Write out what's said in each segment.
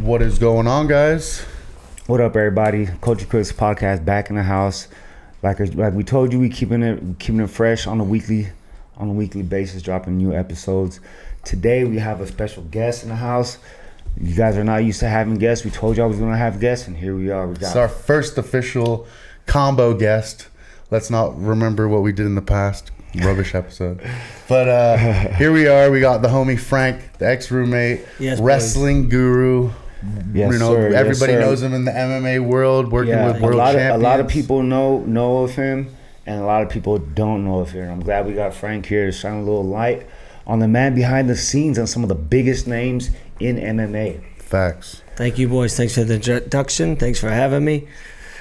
What is going on, guys? What up, everybody? Culture Crooks podcast back in the house. Like we told you, we keeping it fresh on a weekly basis, dropping new episodes. Today we have a special guest in the house. You guys are not used to having guests. We told you I was going to have guests, and here we are. It's our first official combo guest. Let's not remember what we did in the past. Rubbish episode. But here we are. We got the homie Frank, the ex-roommate, wrestling guru. Yes, sir. Everybody knows him in the MMA world, working with world champions. A lot of people know of him, and a lot of people don't know of him. I'm glad we got Frank here to shine a little light on the man behind the scenes on some of the biggest names in MMA. Facts. Thank you, boys. Thanks for the introduction. Thanks for having me.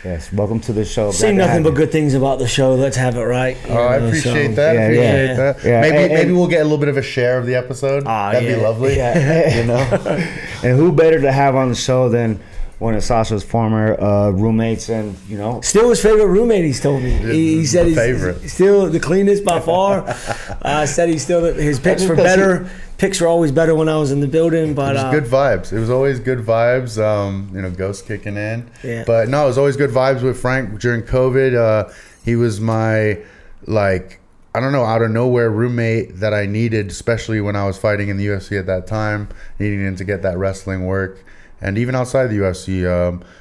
Yes, welcome to the show. Seen nothing but good things about the show. Let's have it right. I appreciate that. Yeah. Maybe we'll get a little bit of a share of the episode. That'd be lovely. Yeah. You know. And who better to have on the show than one of Sasha's former roommates, and still his favorite roommate. He's told me. He said he's still the cleanest by far. Said he's still his picks were better. Picks were always better when I was in the building, but it was good vibes. It was always good vibes. Ghost kicking in. Yeah. But no, it was always good vibes with Frank during COVID. He was my out of nowhere roommate that I needed, especially when I was fighting in the UFC at that time, needing him to get that wrestling work, and even outside the UFC.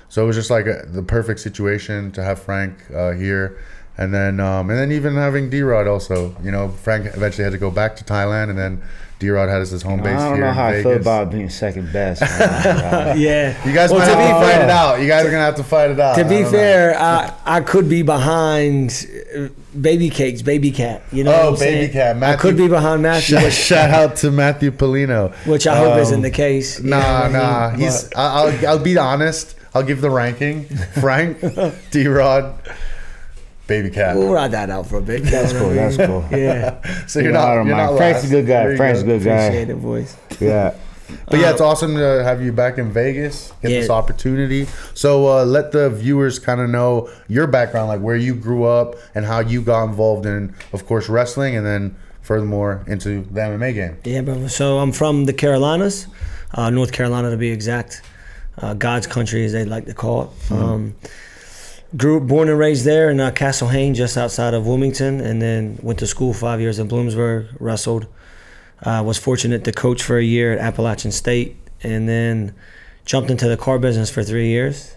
So it was just like the perfect situation to have Frank here. And then even having D-Rod also. Frank eventually had to go back to Thailand, and then D-Rod had his home base here in Vegas. I don't know how I feel about being second best. Yeah. You guys might have to fight it out. You guys are going to have to fight it out. To be fair, I could be behind Baby Cat. Baby Cat. Matthew, I could be behind Matthew. Shout out to Matthew Polino. Which I hope isn't the case. Nah. I'll be honest. I'll give the ranking. Frank, D-Rod, Baby Cat. We'll ride that out for a bit. That's cool. Yeah. So you're not Frank's a good guy. Frank's a good guy. Appreciate it, boys. Yeah. But it's awesome to have you back in Vegas, get this opportunity. So let the viewers kind of know your background, like where you grew up and how you got involved in, of course, wrestling, and then furthermore into the MMA game. Yeah, brother. So I'm from the Carolinas, North Carolina to be exact. God's country, as they like to call it. Born and raised there in Castle Hayne, just outside of Wilmington, and then went to school 5 years in Bloomsburg, wrestled. Was fortunate to coach for a year at Appalachian State, and then jumped into the car business for 3 years.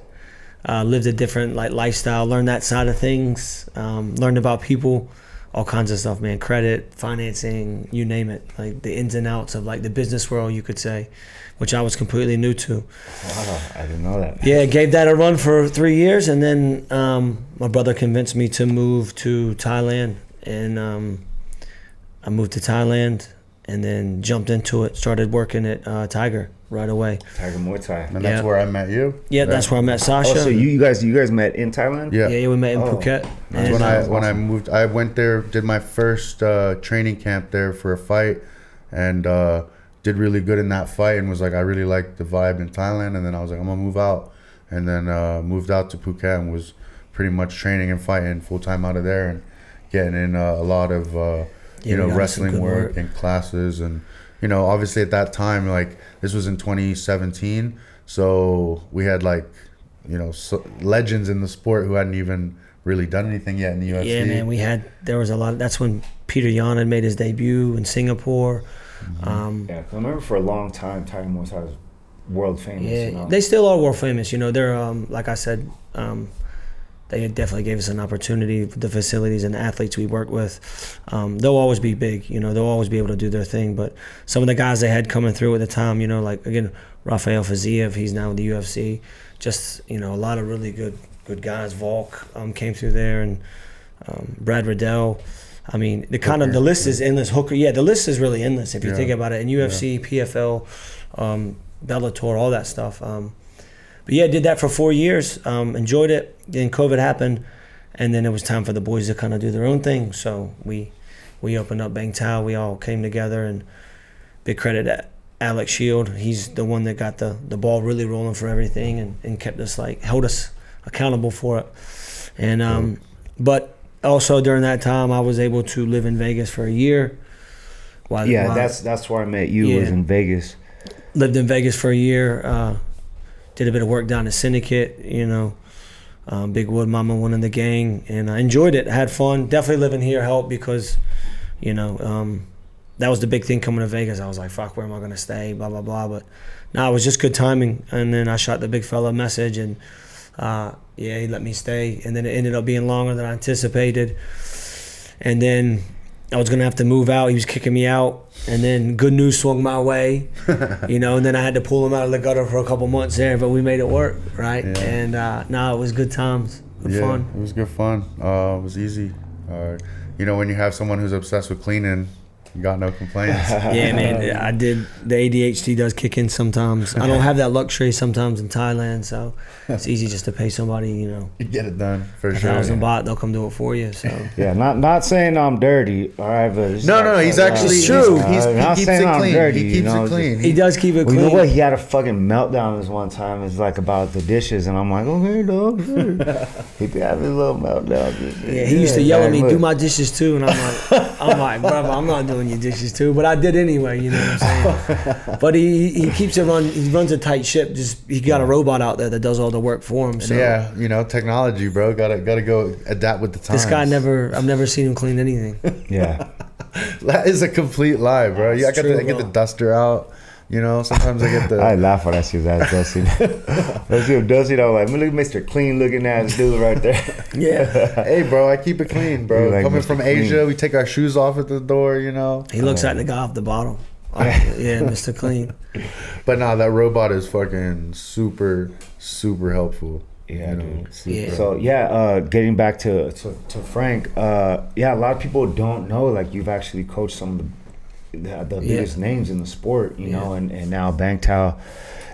Lived a different lifestyle, learned that side of things, learned about people, all kinds of stuff, man. Credit, financing, you name it, like the ins and outs of the business world, you could say, which I was completely new to. Wow, I didn't know that. Yeah, gave that a run for 3 years, and then my brother convinced me to move to Thailand, and I moved to Thailand, and then jumped into it. Started working at Tiger right away. Tiger Muay Thai, and that's where I met you. Yeah, that's where I met Sasha. Oh, so you guys met in Thailand? Yeah, we met in Phuket. That's when I moved. I went there, did my first training camp there for a fight, and did really good in that fight, and was like, I really liked the vibe in Thailand, and then I was like, I'm gonna move out, and then moved out to Phuket and was pretty much training and fighting full time out of there, and getting in a lot of wrestling work and classes, and obviously at that time, this was in 2017, so we had legends in the sport who hadn't even really done anything yet in the UFC. Yeah, man, there was a lot. That's when Peter Yan had made his debut in Singapore. I remember for a long time Tiger Muay Thai was world famous. Yeah, they still are world famous. They're like I said, they definitely gave us an opportunity. The facilities and the athletes we work with, they'll always be big. They'll always be able to do their thing. But some of the guys they had coming through at the time, again, Rafael Fiziev, he's now in the UFC. Just a lot of really good guys. Volk came through there, and Brad Riddell. I mean, the list is endless. Hooker, the list is really endless if you think about it. In UFC, PFL, Bellator, all that stuff. But did that for 4 years. Enjoyed it. Then COVID happened, and then it was time for the boys to kind of do their own thing. So we opened up Bang Tao. We all came together, and big credit to Alex Shield. He's the one that got the ball really rolling for everything, and kept us held us accountable for it. And but also during that time, I was able to live in Vegas for a year. That's where I met you. Was in Vegas. Lived in Vegas for a year. did a bit of work down at Syndicate, you know. Big Wood Mama, one in the gang, and I enjoyed it. I had fun. Definitely living here helped because, you know, that was the big thing coming to Vegas. I was like, fuck, where am I going to stay, blah, blah, blah. But no, it was just good timing. And then I shot the big fella a message, and yeah, he let me stay. And then it ended up being longer than I anticipated. And then I was going to have to move out. He was kicking me out. And then good news swung my way, you know, and then I had to pull him out of the gutter for a couple months there, but we made it work, right? Yeah. And no, it was good times, good fun. It was good fun. It was easy. You know, when you have someone who's obsessed with cleaning, you got no complaints. Yeah, man, I did. The ADHD does kick in sometimes. I don't have that luxury sometimes in Thailand, so it's easy just to pay somebody, you know. You get it done, for sure. 1,000 baht, they'll come do it for you, so. Yeah, not saying I'm dirty, all right, but no, he's actually, it's true. He keeps it clean. Dirty, he keeps it clean. He does keep it clean. You know what? He had a fucking meltdown this one time. It's like about the dishes, and I'm like, okay, dog. He be having a little meltdown. Yeah, he used to yell at me, do my dishes too, and I'm like, brother, I'm not doing your dishes too, but I did anyway, you know what I'm saying? But he keeps it he runs a tight ship. Just he got a robot out there that does all the work for him. So. Yeah, you know, technology, bro. Gotta go adapt with the times. This guy I've never seen him clean anything. Yeah, that is a complete lie, bro. Yeah, I get the duster out. You know, sometimes I get the. I laugh when I see that dusty. I see him dusty. I'm like, look at Mr. Clean looking ass dude right there. Yeah. Hey, bro, I keep it clean, bro. Like Coming Mr. from Clean. Asia, we take our shoes off at the door. You know. He looks like the guy off the bottom. Yeah, Mr. Clean. But nah, that robot is fucking super helpful. Yeah, dude. Yeah. So getting back to Frank, a lot of people don't know like you've actually coached some of the biggest names in the sport, you know, and now Bang Tao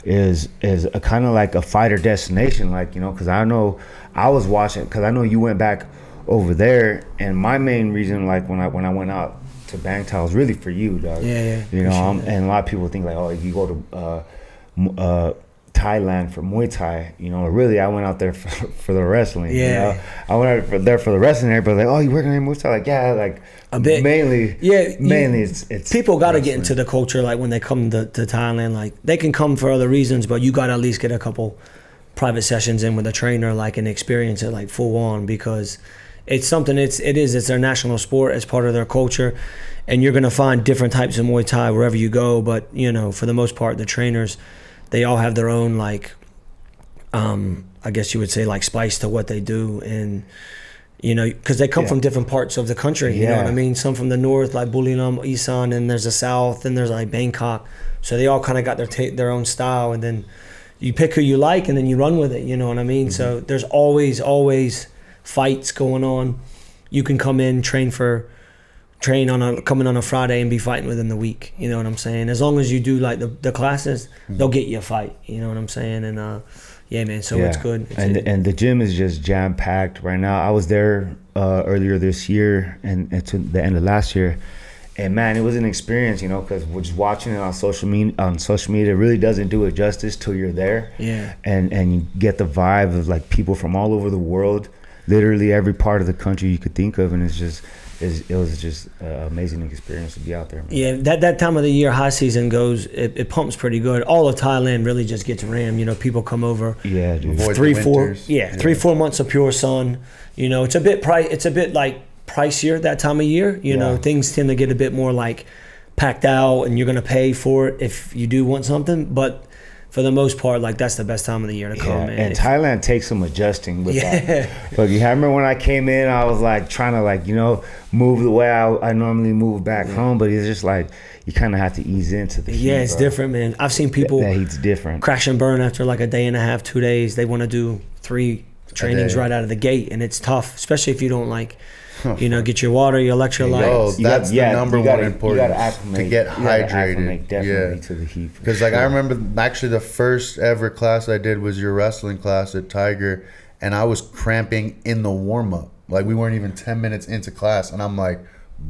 is a kind of like a fighter destination, like, you know, because I know I was watching, because I know you went back over there, and my main reason, like when I went out to Bang Tao was really for you, dog. Yeah. You know, and a lot of people think like, oh, you go to Thailand for Muay Thai, you know. Really, I went out there for the wrestling. Yeah, you know? I went out there for the wrestling. Everybody like, oh, you working in Muay Thai? Like, yeah, like a bit. Mainly, it's people got to get into the culture. Like when they come to Thailand, like they can come for other reasons, but you got to at least get a couple private sessions in with a trainer, like, and experience it like full on, because it's something. It's their national sport. It's part of their culture, and you're gonna find different types of Muay Thai wherever you go. But you know, for the most part, the trainers, they all have their own, like, I guess you would say, like, spice to what they do. And, you know, because they come from different parts of the country, you know what I mean? Some from the north, like Bulinam, Isan, and there's the south, and there's, like, Bangkok. So they all kind of got their own style, and then you pick who you like, and then you run with it, you know what I mean? Mm-hmm. So there's always fights going on. You can come in, come in on a Friday and be fighting within the week, you know what I'm saying? As long as you do like the classes, they'll get you a fight, you know what I'm saying? And yeah, man, so it's good. And the gym is just jam packed right now. I was there earlier this year and to the end of last year, and man, it was an experience, you know, because we're just watching it on social media. It really doesn't do it justice till you're there. Yeah. And you get the vibe of like people from all over the world, literally every part of the country you could think of, and it was just an amazing experience to be out there, man. Yeah, that time of the year, high season goes, it pumps pretty good. All of Thailand really just gets rammed. You know, people come over. Yeah, dude. 3-4 months of pure sun. You know, it's a bit like pricier that time of year. You know, things tend to get a bit more like packed out, and you're gonna pay for it if you do want something. But for the most part, like, that's the best time of the year to come, man. And Thailand takes some I remember when I came in, I was like trying to, like, you know, move the way I normally move back home, but it's just like you kind of have to ease into the heat. Yeah, it's different, man. I've seen people that heat's different, crash and burn after like a day and a half, 2 days. They want to do 3 trainings right out of the gate, and it's tough, especially if you don't like, you know, get your water, your electrolytes. That's the number one importance, to get hydrated. Definitely to the heat. Because like I remember actually the first ever class I did was your wrestling class at Tiger, and I was cramping in the warm up. Like we weren't even 10 minutes into class, and I'm like,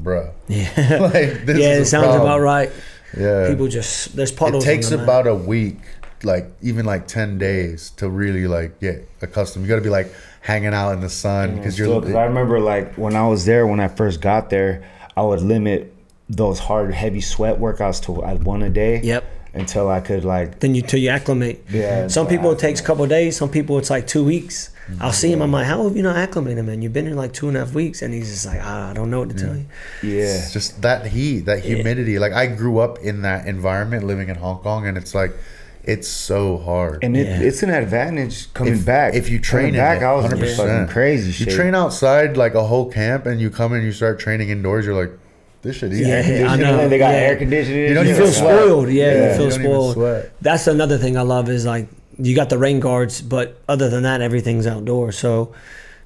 bruh. Yeah. Like, this it is sounds problem. about right. Yeah. People just, there's puddles. It takes about a week, like even like 10 days to really like get accustomed. You got to be like hanging out in the sun because I remember like when I was there, when I first got there, I would limit those hard, heavy sweat workouts to 1 a day. Yep. until I could like. Then till you acclimate. Yeah. Some people it takes a couple of days. Some people it's like 2 weeks. I'll see him. I'm like, how have you not acclimated, man? You've been here like 2.5 weeks, and he's just like, I don't know what to tell you. Yeah. It's just that heat, that humidity. Like I grew up in that environment, living in Hong Kong, and it's like, it's so hard. And it's an advantage coming back. If you train back, I was 100%. fucking crazy shit. You train outside like a whole camp, and you come in, you start training indoors. You're like, this shit easy. Yeah, I know. They got air conditioning. You don't You even feel sweat. spoiled. Yeah, you feel don't even spoiled. sweat. That's another thing I love is like you got the rain guards, but other than that, everything's outdoors. So,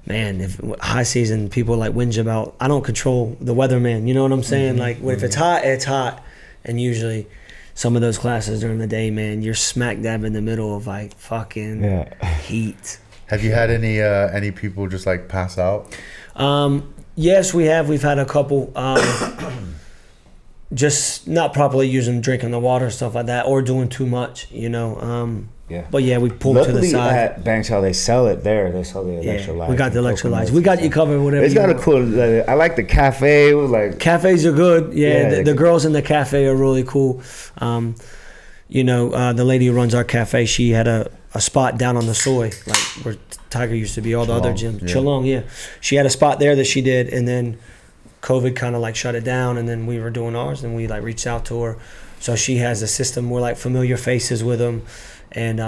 man, if high season, people like whinge about. I don't control the weather, man. You know what I'm saying? Like if it's hot, it's hot, and usually some of those classes during the day, man, you're smack dab in the middle of like fucking heat. Have you had any people just like pass out? Yes, we have. We've had a couple. Just not properly drinking the water, stuff like that, or doing too much, you know. But yeah, we pull to the side. At Bang Tao, they sell it there. They sell the electrolytes. We got the electrolytes. We got you covered. Whatever. It's got a cool. I like the cafe. It was like cafes are good. Yeah, the girls in the cafe are really cool. You know, the lady who runs our cafe, she had a spot down on the soy, like where Tiger used to be. All the other gyms, Geelong. Yeah, she had a spot there that she did, and then COVID kind of like shut it down, and then we were doing ours, and we like reached out to her. So she has a system. We're like familiar faces with them, and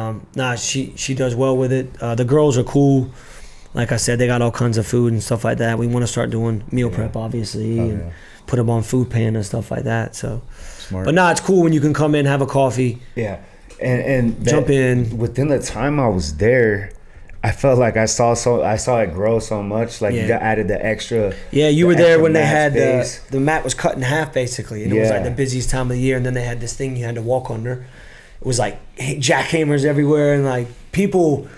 she does well with it. The girls are cool. Like I said, they got all kinds of food and stuff like that. We want to start doing meal prep, obviously, and put them on Food Pan and stuff like that. So, Smart. but it's cool when you can come in, have a coffee, and jump in. Within the time I was there, I felt like I saw it grow so much. Like you got added the extra. Yeah, you were there when they had space. the mat was cut in half basically, and it was like the busiest time of the year. And then they had this thing you had to walk under. It was like jackhammers everywhere, and like people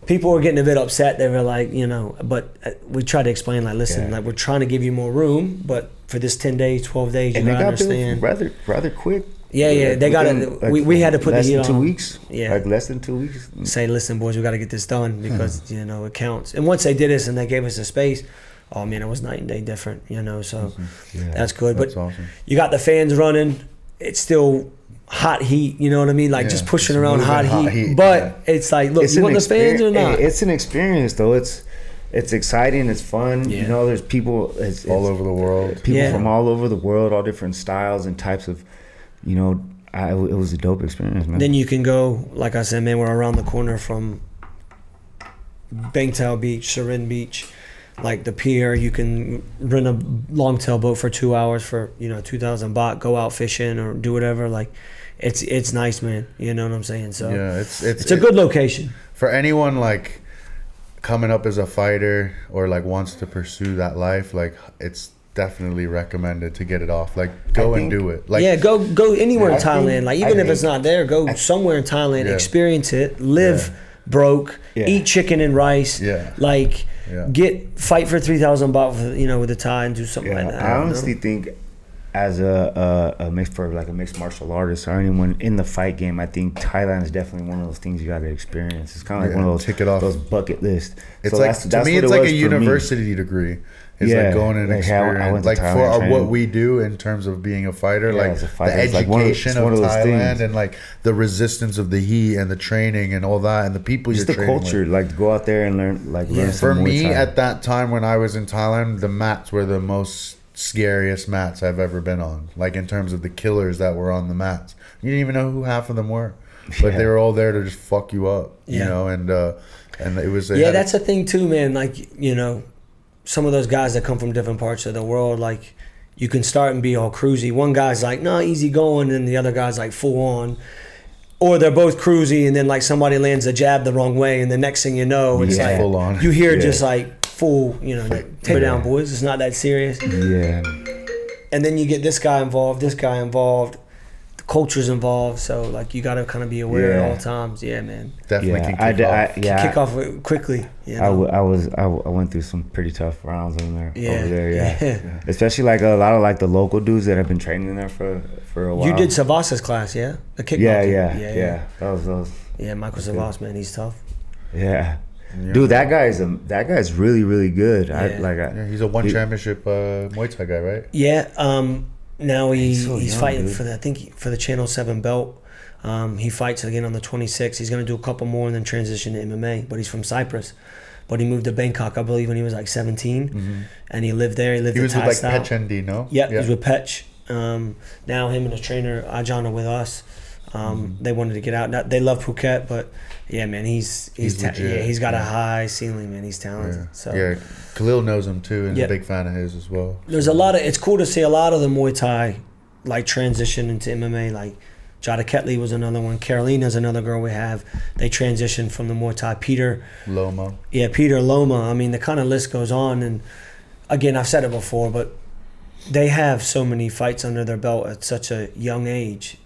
were getting a bit upset. They were like, you know, but we tried to explain like, listen, like we're trying to give you more room, but for this 10 days, 12 days, you gotta understand. Rather quick. Yeah, they got it. Like we had to put the heat on. Less than 2 weeks. Yeah, like less than 2 weeks. Say, listen, boys, we got to get this done because you know it counts. And once they did this and they gave us the space, oh man, it was night and day different. You know, so that's good. That's but awesome. You got the fans running. It's still hot heat. You know what I mean? Like just pushing around hot heat. But it's like, look, you want the fans or not? It's an experience though. It's exciting. It's fun. You know, there's people it's all over the world. People from all over the world, all different styles and types of, you know. It was a dope experience, man. Then you can go, like I said, man, we're around the corner from Bang Tao Beach, Sarin Beach, like the pier. You can rent a longtail boat for 2 hours for, you know, 2,000 baht, go out fishing or do whatever. Like, it's nice, man. You know what I'm saying? So yeah, it's a good location. For anyone like coming up as a fighter or like wants to pursue that life, like it's definitely recommended to get it off. Like go and do it. Like go anywhere in Thailand. Like even if it's not there, go somewhere in Thailand, experience it, live broke, eat chicken and rice. Like fight for 3,000 baht with, you know, with the Thai and do something like that. I honestly think as a mixed martial artist or anyone in the fight game, I think Thailand is definitely one of those things you got to experience. It's kind of like one of those tick it off those bucket lists. It's so like to me, it's like a university degree. It's like going and experience, like for what we do in terms of being a fighter, like the education of Thailand and like the resistance of the heat and the training and all that and the people just you're training the culture, with. Like go out there and learn. Like learn For some me, Muay Thai. at that time when I was in Thailand, the mats were the most scariest mats I've ever been on. Like in terms of the killers that were on the mats, you didn't even know who half of them were, but they were all there to just fuck you up, you know. And it was that's the thing too, man. Like, you know, some of those guys that come from different parts of the world, like you can start and be all cruisy. One guy's like, no, easy going, and the other guy's like full on. Or they're both cruisy, and then like somebody lands a jab the wrong way, and the next thing you know, it's like full on. You hear just like full, you know, take it down, boys. It's not that serious. Yeah. And then you get this guy involved, the culture's involved, so like you gotta kind of be aware at all times. Yeah, man. Definitely can kick off quickly. You know? I went through some pretty tough rounds over there. Especially like a lot of like the local dudes that have been training there for a while. You did Savas's class, yeah? The kickboxing. Yeah. That was Michael Savas, man, he's tough. Yeah. Dude, that guy's really, really good. He's a one championship Muay Thai guy, right? Yeah. Now he's young, fighting dude. for for the Channel 7 belt. He fights again on the 26th. He's going to do a couple more and then transition to MMA. But he's from Cyprus. But he moved to Bangkok, I believe, when he was like 17. And he lived there. He lived in Thai was with style. like Petchendi, no? Yeah, he was with Petch. Now him and his trainer Ajahn are with us. They wanted to get out. Now, they love Phuket, but yeah, man, he's legit. he's got a high ceiling, man. He's talented. Yeah. So Yeah, Khalil knows him too, and Yeah. is a big fan of his as well. there's a lot of. It's cool to see a lot of the Muay Thai like transition into MMA. Like Jada Ketley was another one. Carolina's another girl we have. They transitioned from the Muay Thai. Peter Loma. I mean, the kind of list goes on. And again, I've said it before, but they have so many fights under their belt at such a young age.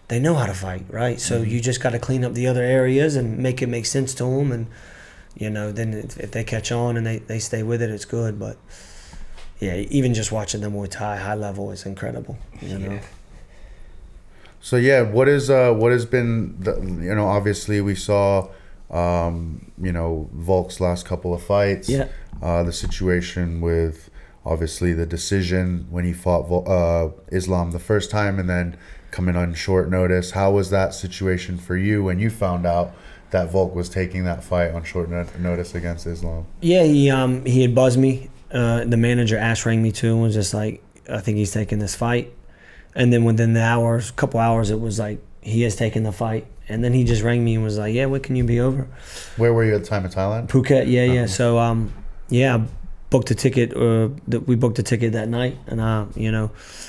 They know how to fight, right? So you just got to clean up the other areas and make it make sense to them. And, then if they catch on and they stay with it, it's good. But, yeah, even just watching them Muay Thai high level is incredible, you know? So yeah, what has been obviously we saw Volk's last couple of fights. Yeah. The situation with obviously the decision when he fought Islam the first time and then coming on short notice. How was that situation for you when you found out that Volk was taking that fight on short notice against Islam? Yeah, he had buzzed me. The manager rang me too and was just like, I think he's taking this fight. And then within the couple hours, it was like, he has taken the fight. And then he just rang me and was like, yeah, when can you be over? Where were you at the time, in Thailand? Phuket, yeah. So, I booked a ticket. We booked a ticket that night and,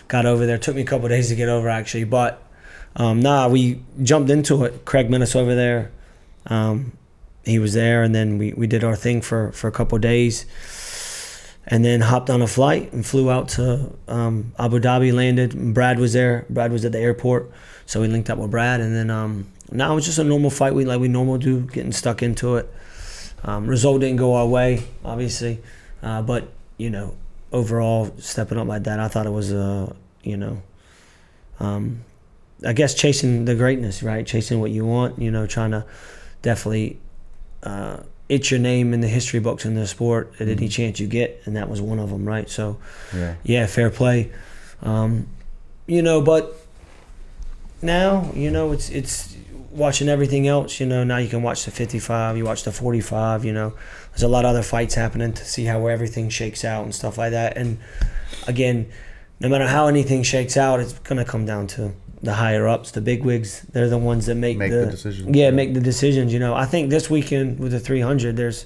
got over there. It took me a couple of days to get over, actually. But, we jumped into it. Craig met us over there. He was there, and then we did our thing for a couple of days. And then hopped on a flight and flew out to Abu Dhabi, landed. Brad was there. Brad was at the airport. So we linked up with Brad. And then now it was just a normal fight we normally do, getting stuck into it. Result didn't go our way, obviously. But, overall, stepping up like that, I thought it was, I guess chasing the greatness, right? Chasing what you want, trying to definitely it's your name in the history books in the sport at any chance you get, and that was one of them, right? So, yeah, fair play. But now, it's watching everything else, now you can watch the 55, you watch the 45, there's a lot of other fights happening to see how everything shakes out and stuff like that. And again, no matter how anything shakes out, it's going to come down to the higher ups, the big wigs. They're the ones that make the decisions. Yeah, make the decisions. I think this weekend with the 300, there's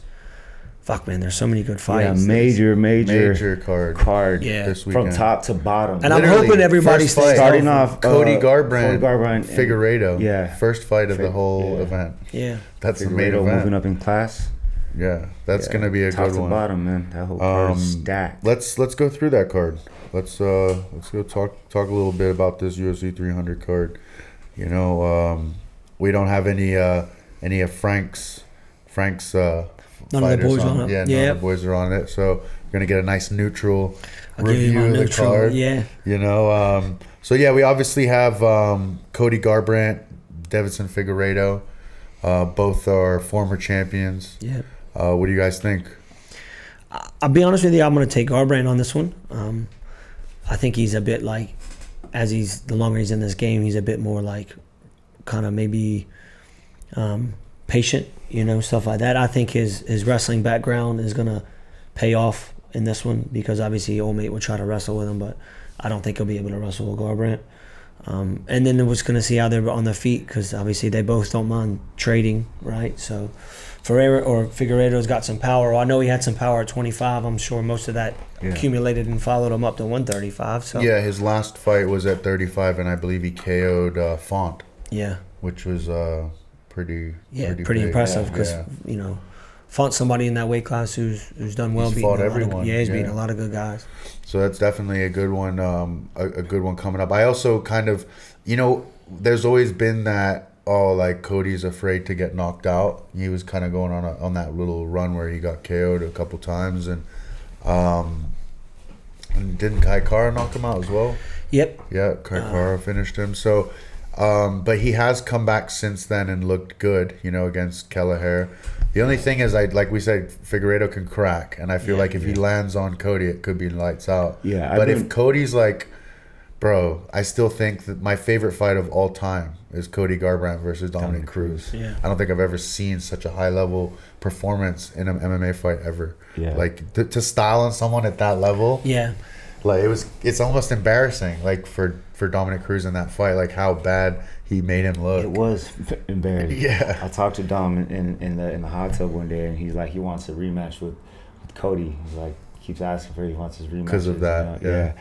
so many good fights. Yeah, major card. Yeah, this weekend from top to bottom. And I'm hoping everybody stays starting off. Cody Garbrandt, Figueiredo. Yeah, first fight of the whole event. Yeah, that's the main event. Moving up in class. Yeah, that's gonna be a top good one. Top to bottom, man. That whole card is stacked. Let's go through that card. Let's go talk a little bit about this UFC 300 card. We don't have any of Frank's none of the boys on it. Yeah, none of the boys are on it. So we're gonna get a nice neutral review of the card. Yeah. So yeah, we obviously have Cody Garbrandt, Deiveson Figueiredo. Both are former champions. Yeah. What do you guys think? I'll be honest with you, I'm gonna take Garbrandt on this one. I think he's a bit like, the longer he's in this game, he's a bit more like kind of maybe patient, stuff like that. I think his wrestling background is going to pay off in this one because obviously old mate will try to wrestle with him, but I don't think he'll be able to wrestle with Garbrandt. And then we're just going to see how they're on their feet because obviously they both don't mind trading, right? So Figueiredo's got some power. I know he had some power at 25. I'm sure most of that accumulated and followed him up to 135. So yeah, his last fight was at 35, and I believe he KO'd Font. Yeah, which was pretty impressive because Font's somebody in that weight class who's done well. He's fought everyone. He's beaten a lot of good guys. So that's definitely a good one. A good one coming up. I also kind of, there's always been that. Oh, like Cody's afraid to get knocked out. He was kind of going on that little run where he got KO'd a couple times, and didn't Kai Kara knock him out as well? Yep. Yeah, Kai Kara finished him. So, but he has come back since then and looked good, against Kelleher. The only thing is, like we said, Figueiredo can crack, and I feel like if he lands on Cody, it could be lights out. Yeah, but if Cody's like Bro, I still think that my favorite fight of all time is Cody Garbrandt versus Dominic Cruz. Yeah. I don't think I've ever seen such a high level performance in an MMA fight ever. Yeah. Like to style on someone at that level. Yeah. Like it's almost embarrassing. Like for Dominic Cruz in that fight, like how bad he made him look. It was embarrassing. Yeah. I talked to Dom in the hot tub one day, and he's like, he wants a rematch with Cody. He's like, keeps asking for it. He wants his rematch Because of that. Yeah.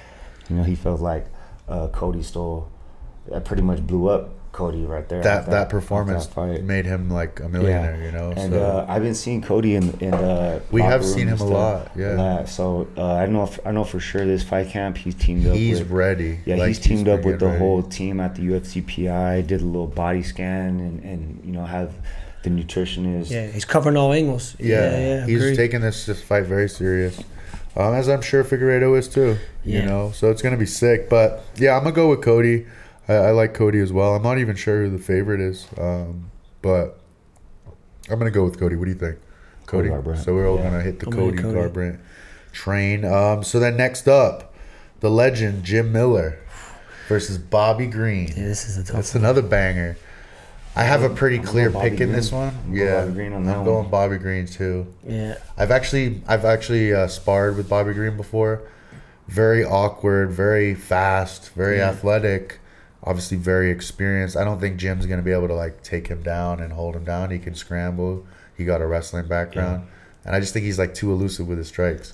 You know, he felt like Cody pretty much blew up Cody right there. That performance fight made him like a millionaire, you know. And so. I've been seeing Cody in we locker have room seen him and a stuff. lot, yeah. So I know for sure this fight camp he's teamed up. He's with, ready. Yeah, like, he's teamed up with the ready. whole team at the UFC PI. Did a little body scan and you know have the nutritionist. Yeah, he's covering all angles. Yeah, he's agreed. taking this fight very serious. As I'm sure Figueiredo is too. You Yeah. know, so it's gonna be sick. But yeah, I'm gonna go with Cody. I like Cody as well. I'm not even sure who the favorite is, but I'm gonna go with Cody. What do you think, Cody? Garbrandt. So we're all gonna hit the Cody Garbrandt train. So then next up, the legend Jim Miller versus Bobby Green. Yeah, this is a tough That's another banger. I have a pretty clear Bobby pick in Green. this one. I'm Yeah, Bobby Green on that I'm one. going Bobby Green too. Yeah. I've actually sparred with Bobby Green before. Very awkward, very fast, very athletic. Obviously very experienced. I don't think Jim's gonna be able to like take him down and hold him down. He can scramble. He got a wrestling background, and I just think he's like too elusive with his strikes.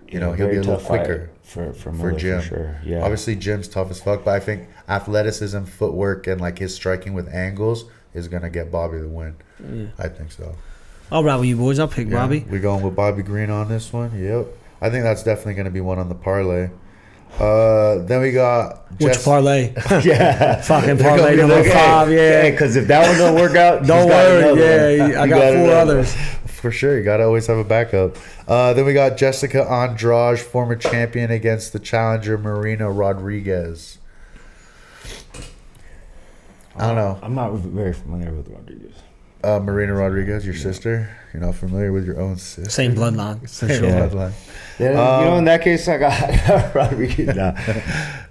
You know, he'll be a little quicker for Jim. For sure. Yeah. Obviously, Jim's tough as fuck, but I think athleticism, footwork, and like his striking with angles is gonna get Bobby the win. Yeah. I think so. I'll ride with you boys. I'll pick Yeah, Bobby. we're going with Bobby Green on this one. Yep. I think that's definitely going to be one on the parlay. Then we got Which parlay? Yeah. Fucking parlay number 5. Yeah. Because if that one don't work out, Don't worry. Yeah, I got 4 others. For sure, you got to always have a backup. Then we got Jessica Andrade, former champion, against the challenger Marina Rodriguez. I don't know. I'm not very familiar with Rodriguez. Marina Rodriguez, your sister. You're not familiar with your own sister. Same bloodline. Same Yeah. bloodline. Yeah, you know, in that case, I got Rodriguez.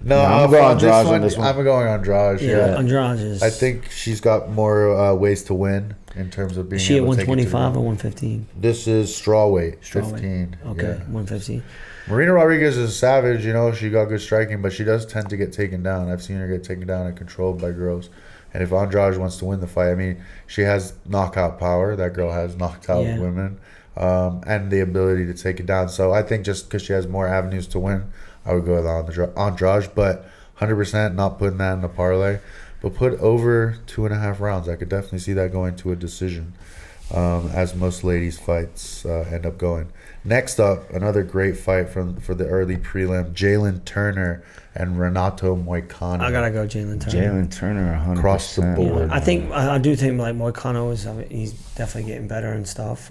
No, I'm going Andrade on this one. I'm going Andrade. Yeah, Andrade is. I think she's got more ways to win in terms of being. Is she at able to take it to 125 the or ground. 115? This is strawweight, Strawweight. 15. Okay, Yeah. 115. Marina Rodriguez is a savage. You know, she got good striking, but she does tend to get taken down. I've seen her get taken down and controlled by girls. And if Andrade wants to win the fight, I mean, she has knockout power. That girl has knocked out women, and the ability to take it down. So I think just because she has more avenues to win, I would go with Andrade. But 100% not putting that in the parlay. But put over 2.5 rounds. I could definitely see that going to a decision, as most ladies' fights end up going. Next up, another great fight for the early prelim: Jalen Turner and Renato Moicano. I gotta go Jalen Turner. Jalen Turner, 100%. Across the board. I do think like Moicano is. I mean, he's definitely getting better and stuff.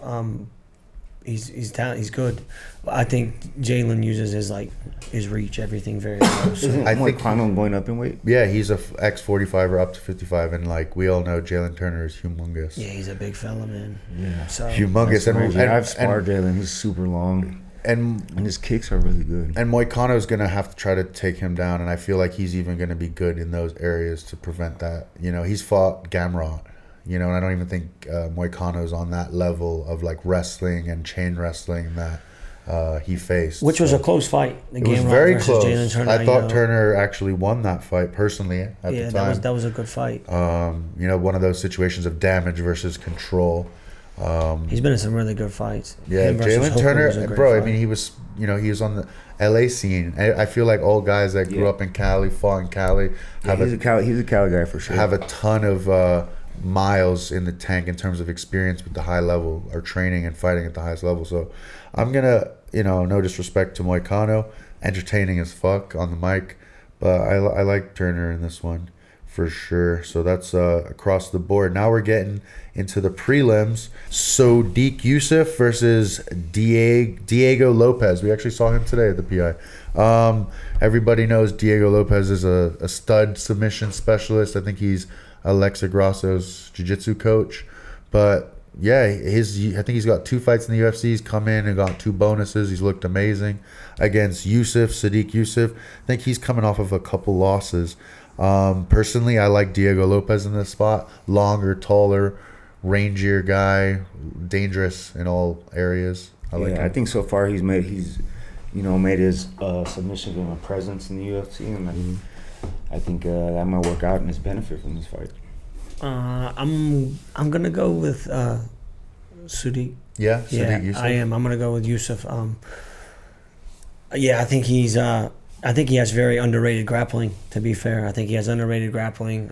He's good. But I think Jalen uses his reach, everything very well. So. Isn't I think Moicano going up in weight? Yeah, he's a X45 or up to 55, and like we all know, Jalen Turner is humongous. Yeah, he's a big fella, man. Yeah. So Humongous, I've sparred Jalen. He's super long, and his kicks are really good. And Moicano's gonna have to try to take him down, and I feel like he's even gonna be good in those areas to prevent that. You know, he's fought Gamrot. You know, and I don't even think Moicano's on that level of like wrestling and chain wrestling that he faced. Which was a close fight. It was very close. Turner, I thought Turner actually won that fight personally at the time. that was a good fight. You know, one of those situations of damage versus control. He's been in some really good fights. Yeah, Him versus Jalen Hooker was a Turner, great bro. I fight. mean, he was on the LA scene. I feel like all guys that grew up in Cali, fought in Cali, He's a Cali guy for sure. have a ton of miles in the tank in terms of experience with the high level or training and fighting at the highest level. So I'm gonna, you know, no disrespect to Moicano, entertaining as fuck on the mic, but I like Turner in this one for sure. So that's across the board. Now we're getting into the prelims. Sodiq Yusuff versus Diego Lopez. We actually saw him today at the PI. Everybody knows Diego Lopez is a stud submission specialist. I think he's Alexa Grasso's jiu-jitsu coach. But yeah, I think he's got 2 fights in the UFC. He's come in and got 2 bonuses. He's looked amazing against Sadiq Yusuf. I think he's coming off of a couple losses. Personally, I like Diego Lopez in this spot. Longer, taller, rangier guy, dangerous in all areas. I think so far he's made his submission game a presence in the UFC, and I think that might work out in his benefit from this fight. I'm gonna go with Sadiq. Yeah, Sadiq Yusuf. I am. I'm gonna go with Yusuf. I think he's. I think he has very underrated grappling. To be fair, I think he has underrated grappling.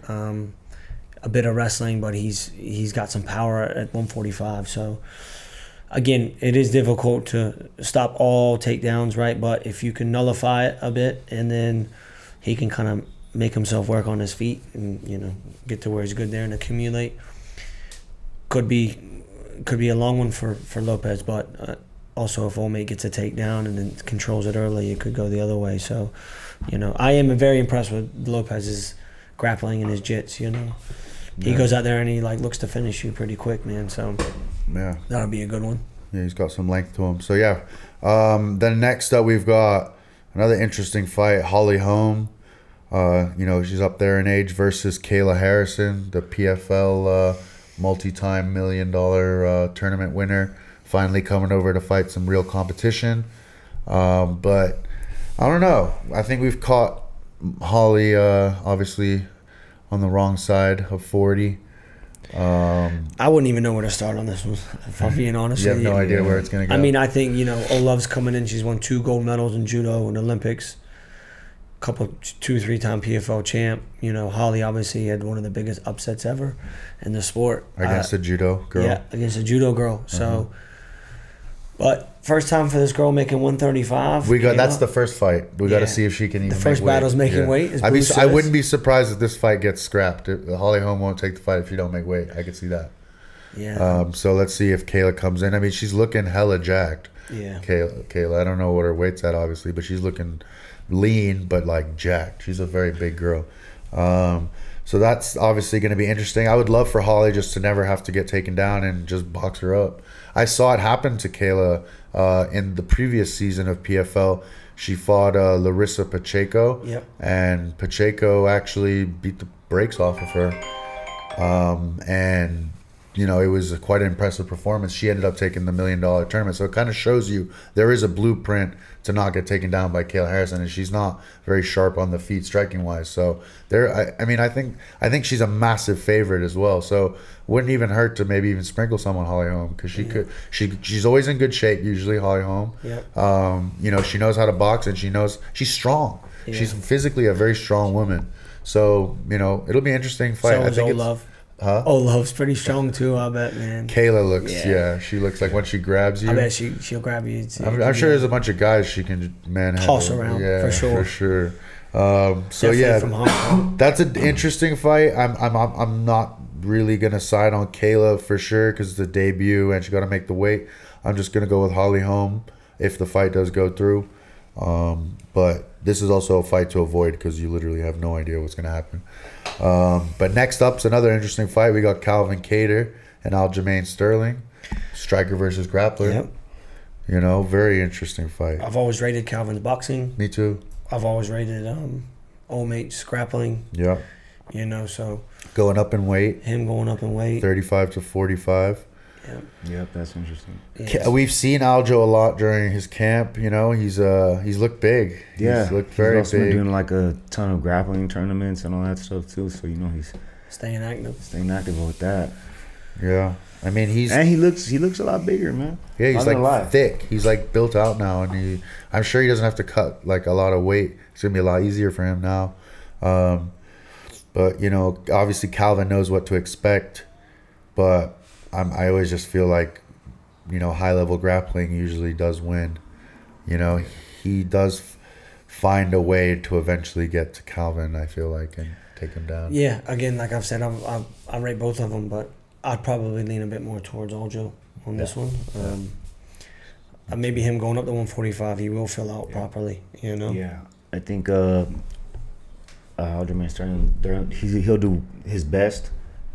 A bit of wrestling, but he's got some power at 145. So again, it is difficult to stop all takedowns, right? But if you can nullify it a bit, and then he can kind of make himself work on his feet and get to where he's good there and accumulate. Could be a long one for Lopez, but also if Omate gets a takedown and then controls it early, it could go the other way. So, I am very impressed with Lopez's grappling and his jits. He goes out there and he looks to finish you pretty quick, man. So that'll be a good one. Yeah, he's got some length to him. So then next up we've got another interesting fight, Holly Holm. She's up there in age versus Kayla Harrison, the PFL multi-time $1 million tournament winner, finally coming over to fight some real competition. But I don't know. I think we've caught Holly obviously on the wrong side of 40. I wouldn't even know where to start on this one, if I'm being honest. You have no idea where it's going to go. I mean, I think, Olov's coming in. She's won 2 gold medals in judo and Olympics. Couple 2-3-time PFL champ. Holly obviously had one of the biggest upsets ever in the sport against a judo girl. Yeah, against a judo girl. So, but first time for this girl making 135. That's the first fight. We got to see if she can even. The first battle's making weight. I wouldn't be surprised if this fight gets scrapped. Holly Holm won't take the fight if you don't make weight. I could see that. Yeah. So let's see if Kayla comes in. I mean, she's looking hella jacked. Yeah. Kayla. I don't know what her weight's at, obviously, but she's looking lean but jacked. She's a very big girl. So that's obviously going to be interesting. I would love for Holly just to never have to get taken down and just box her up. I saw it happen to Kayla in the previous season of PFL. She fought Larissa Pacheco. Yep. And Pacheco actually beat the brakes off of her. And it was quite an impressive performance. She ended up taking the $1 million tournament. So it kind of shows you there is a blueprint to not get taken down by Kayla Harrison, and she's not very sharp on the feet striking wise. So I think she's a massive favorite as well. So wouldn't even hurt to maybe even sprinkle some on Holly Holm, because she's always in good shape usually, Holly Holm. Yep. She knows how to box, and she's strong. Yeah. She's physically a very strong woman. So it'll be an interesting fight. So I think Olov. Olov's pretty strong too, I bet, man. Kayla looks, she looks like once she grabs you. I bet she'll grab you. I'm sure there's a bunch of guys she can toss around, for sure. For sure. From Hong Kong. That's an interesting fight. I'm not really gonna side on Kayla for sure because it's a debut and she got to make the weight. I'm just gonna go with Holly Holm if the fight does go through. But this is also a fight to avoid because you literally have no idea what's gonna happen. But next up's another interesting fight. We got Calvin Kattar and Aljamain Sterling, striker versus grappler. Yep. Very interesting fight. I've always rated Calvin's boxing. Me too. I've always rated Omate's grappling. Yeah. So going up in weight. Him going up in weight. 35 to 45. Yep, that's interesting. Yes. We've seen Aljo a lot during his camp. He's looked big. Yeah, he's looked very also big. Been doing a ton of grappling tournaments and all that stuff too. So he's staying active. Staying active with that. Yeah, I mean he looks a lot bigger, man. Yeah, he's thick. He's built out now, and I'm sure he doesn't have to cut a lot of weight. It's gonna be a lot easier for him now. But obviously Calvin knows what to expect, but I always just feel high level grappling usually does win. He does find a way to eventually get to Calvin, I feel like, and take him down. Yeah, again, like I've said, I rate both of them, but I'd probably lean a bit more towards Aljo on this one. Maybe him going up to 145, he will fill out properly. Yeah, I think Aljamain Sterling, he'll do his best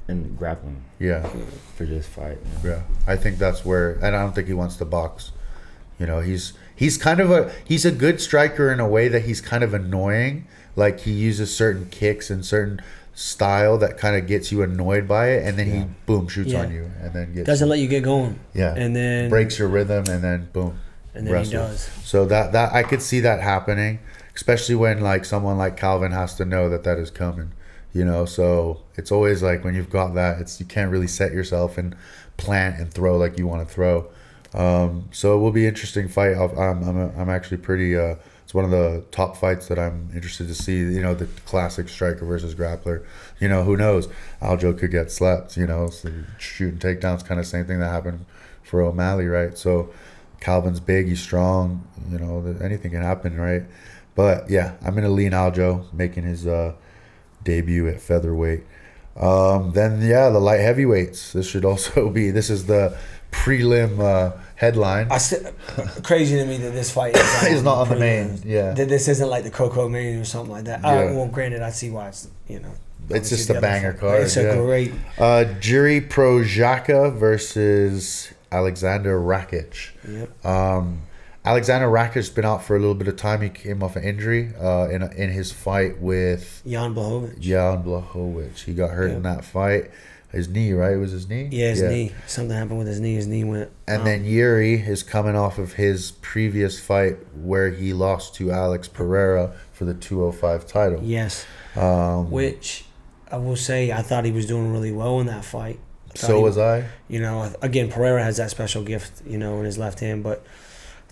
in grappling. Yeah. For this fight. Yeah. I think that's where, and I don't think he wants to box. You know, he's kind of he's a good striker in a way that he's kind of annoying. Like he uses certain kicks and certain style that kind of gets you annoyed by it, and then he boom shoots on you, and then doesn't let you get going. Yeah, and then breaks your rhythm, and then boom, and then he does. So that I could see that happening, especially when like someone like Calvin has to know that is coming. You know, so it's always like when you've got that, you can't really set yourself and plant and throw like you want to throw. So it will be an interesting fight. I'm actually pretty. It's one of the top fights that I'm interested to see. You know, the classic striker versus grappler. You know, who knows? Aljo could get slept. You know, so shooting takedowns, kind of same thing that happened for O'Malley, right? So Calvin's big, he's strong. You know, anything can happen, right? But yeah, I'm gonna lean Aljo making his debut at featherweight. Then the light heavyweights. This should also be. This is the prelim headline. Crazy to me that this fight is not on the main. Yeah, that this isn't like the Coco main or something like that. Yeah. Well, granted, I see why it's it's just a banger card. It's a great. Jiri Prochazka versus Alexander Rakic. Yep. Alexander Rakic's been out for a little bit of time. He came off an injury in his fight with Jan Blachowicz. He got hurt in that fight. His knee, right? It was his knee? Yeah, his knee. Something happened with his knee. His knee went. And then Yuri is coming off of his previous fight where he lost to Alex Pereira for the 205 title. Yes. Which I will say, I thought he was doing really well in that fight. So was I. You know, again, Pereira has that special gift, you know, in his left hand. But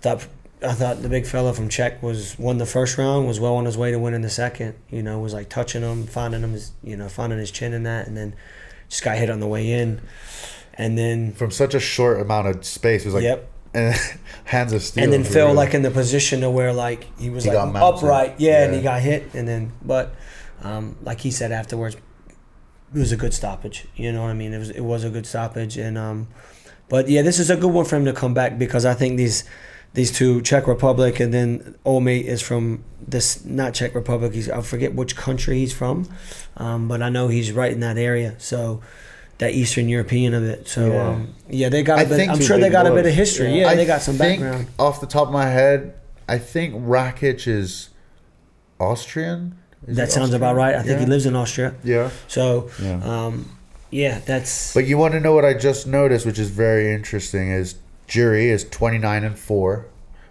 I thought the big fella from Czech won the first round, was well on his way to winning the second. You know, was like touching him, finding his chin in that, and then just got hit on the way in. And then from such a short amount of space, it was like and hands of steel. And then fell like in the position to where like he was like upright, and he got hit. And then, but like he said afterwards, it was a good stoppage. You know what I mean? It was a good stoppage. And but yeah, this is a good one for him to come back, because I think these two, Czech Republic, and then Olmate is from this, not Czech Republic. I forget which country he's from, but I know he's right in that area. So that Eastern European of it. So they got a bit. I'm sure they got a bit of history. Yeah, they got some background. Off the top of my head, I think Rakic is Austrian. That sounds about right. I think he lives in Austria. Yeah. So, that's. But you want to know what I just noticed, which is very interesting, is Jiri is 29-4,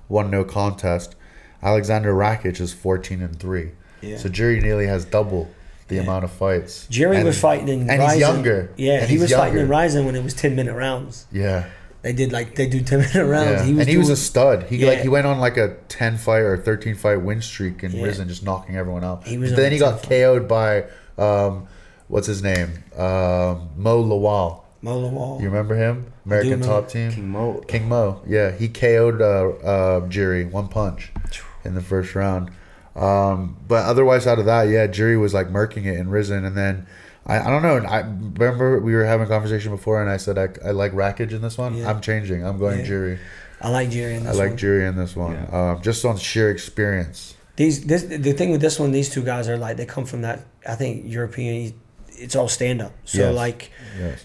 won no contest. Alexander Rakic is 14-3. Yeah. So Jiri nearly has double the amount of fights. Jiri was fighting in Ryzen. And he's younger. Yeah, he was fighting in Ryzen when it was 10-minute rounds. Yeah. They do 10-minute rounds. Yeah. He was a stud. He went on like a 10 fight or 13 fight win streak in Risen, just knocking everyone out. Then he got KO'd by what's his name? Mo Lawal. Mo Lawal. You remember him? American Top Team? King Mo. Yeah, he KO'd Jiri, one punch in the first round. But otherwise, out of that, Jiri was like murking it in Risen. And then, I don't know. I remember we were having a conversation before, and I said I like Rakic in this one. Yeah. I'm changing. I'm going Jiri. I like Jiri in this one. Jiri in this one. Yeah. Just on sheer experience. The thing with this one, these two guys are like, they come from that, I think, European, it's all stand-up. So,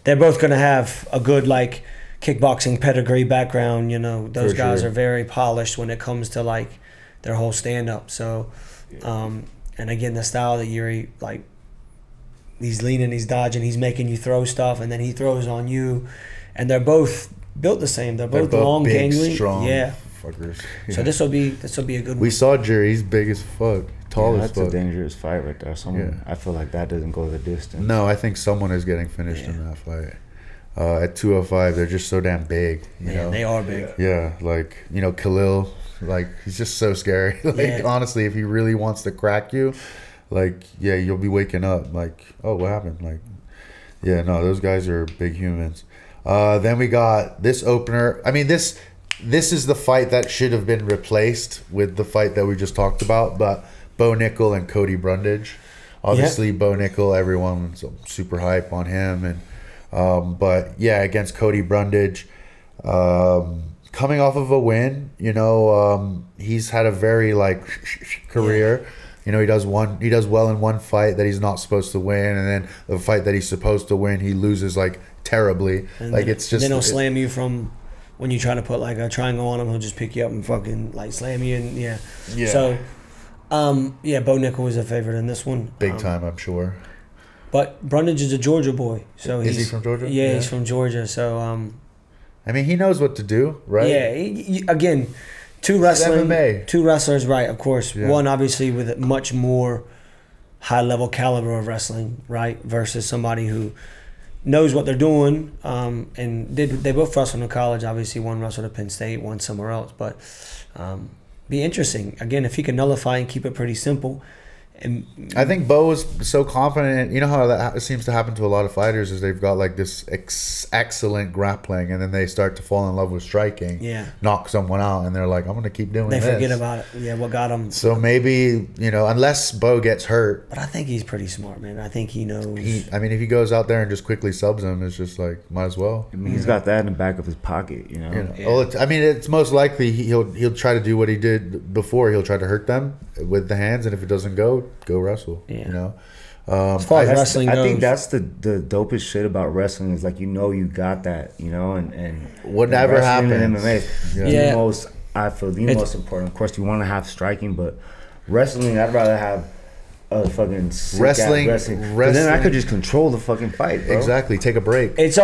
they're both going to have a good, like, kickboxing pedigree background. You know, those guys are very polished when it comes to, like, their whole stand-up. So, and again, the style that Yuri, like, he's leaning, he's dodging, he's making you throw stuff, and then he throws on you. And they're both built the same. They're both long, big, gangly. Strong fuckers. Yeah. So this will be a good one. We saw Jiri, he's big as fuck. Tall as fuck. That's a dangerous fight right there. I feel like that doesn't go the distance. No, I think someone is getting finished in that fight. At 205, they're just so damn big. You know? They are big. Yeah, like, you know, Khalil, like, he's just so scary. Like, honestly, if he really wants to crack you, like, you'll be waking up like, oh, what happened? Like, those guys are big humans. Then we got this opener. I mean, this is the fight that should have been replaced with the fight that we just talked about, but Bo Nickel and Cody Brundage. Obviously, Bo Nickel, everyone's super hype on him, and against Cody Brundage, coming off of a win, you know, he's had a very career. You know, he does well in one fight that he's not supposed to win, and then the fight that he's supposed to win, he loses like terribly. And like then, it's just then he'll slam you from when you try to put like a triangle on him. He'll just pick you up and fucking like slam you, and yeah. So, Bo Nickel was a favorite in this one, big time, I'm sure. But Brundage is a Georgia boy, so is he from Georgia? Yeah, he's from Georgia. So, I mean, he knows what to do, right? Yeah, again. Two wrestlers, right, of course. Yeah. One, obviously, with a much more high-level caliber of wrestling, right, versus somebody who knows what they're doing. And they both wrestled in college. Obviously, one wrestled at Penn State, one somewhere else. But be interesting. Again, if he can nullify and keep it pretty simple. And I think Bo was so confident. You know how that seems to happen to a lot of fighters is they've got like this excellent grappling, and then they start to fall in love with striking. Yeah, knock someone out, and they're like, "I'm going to keep doing this." They forget about it. Yeah, what got them? So maybe unless Bo gets hurt. But I think he's pretty smart, man. I think he knows. I mean, if he goes out there and just quickly subs him, it's just like might as well. I mean, he's got that in the back of his pocket, Yeah. Well, I mean, it's most likely he'll try to do what he did before. He'll try to hurt them with the hands, and if it doesn't go wrestle. Yeah. As far as wrestling goes, I think that's the dopest shit about wrestling is like you got that, and whatever happens in MMA, the most most important. Of course, you want to have striking, but wrestling, I'd rather have a fucking wrestling. But then I could just control the fucking fight, bro. Exactly. Take a break. It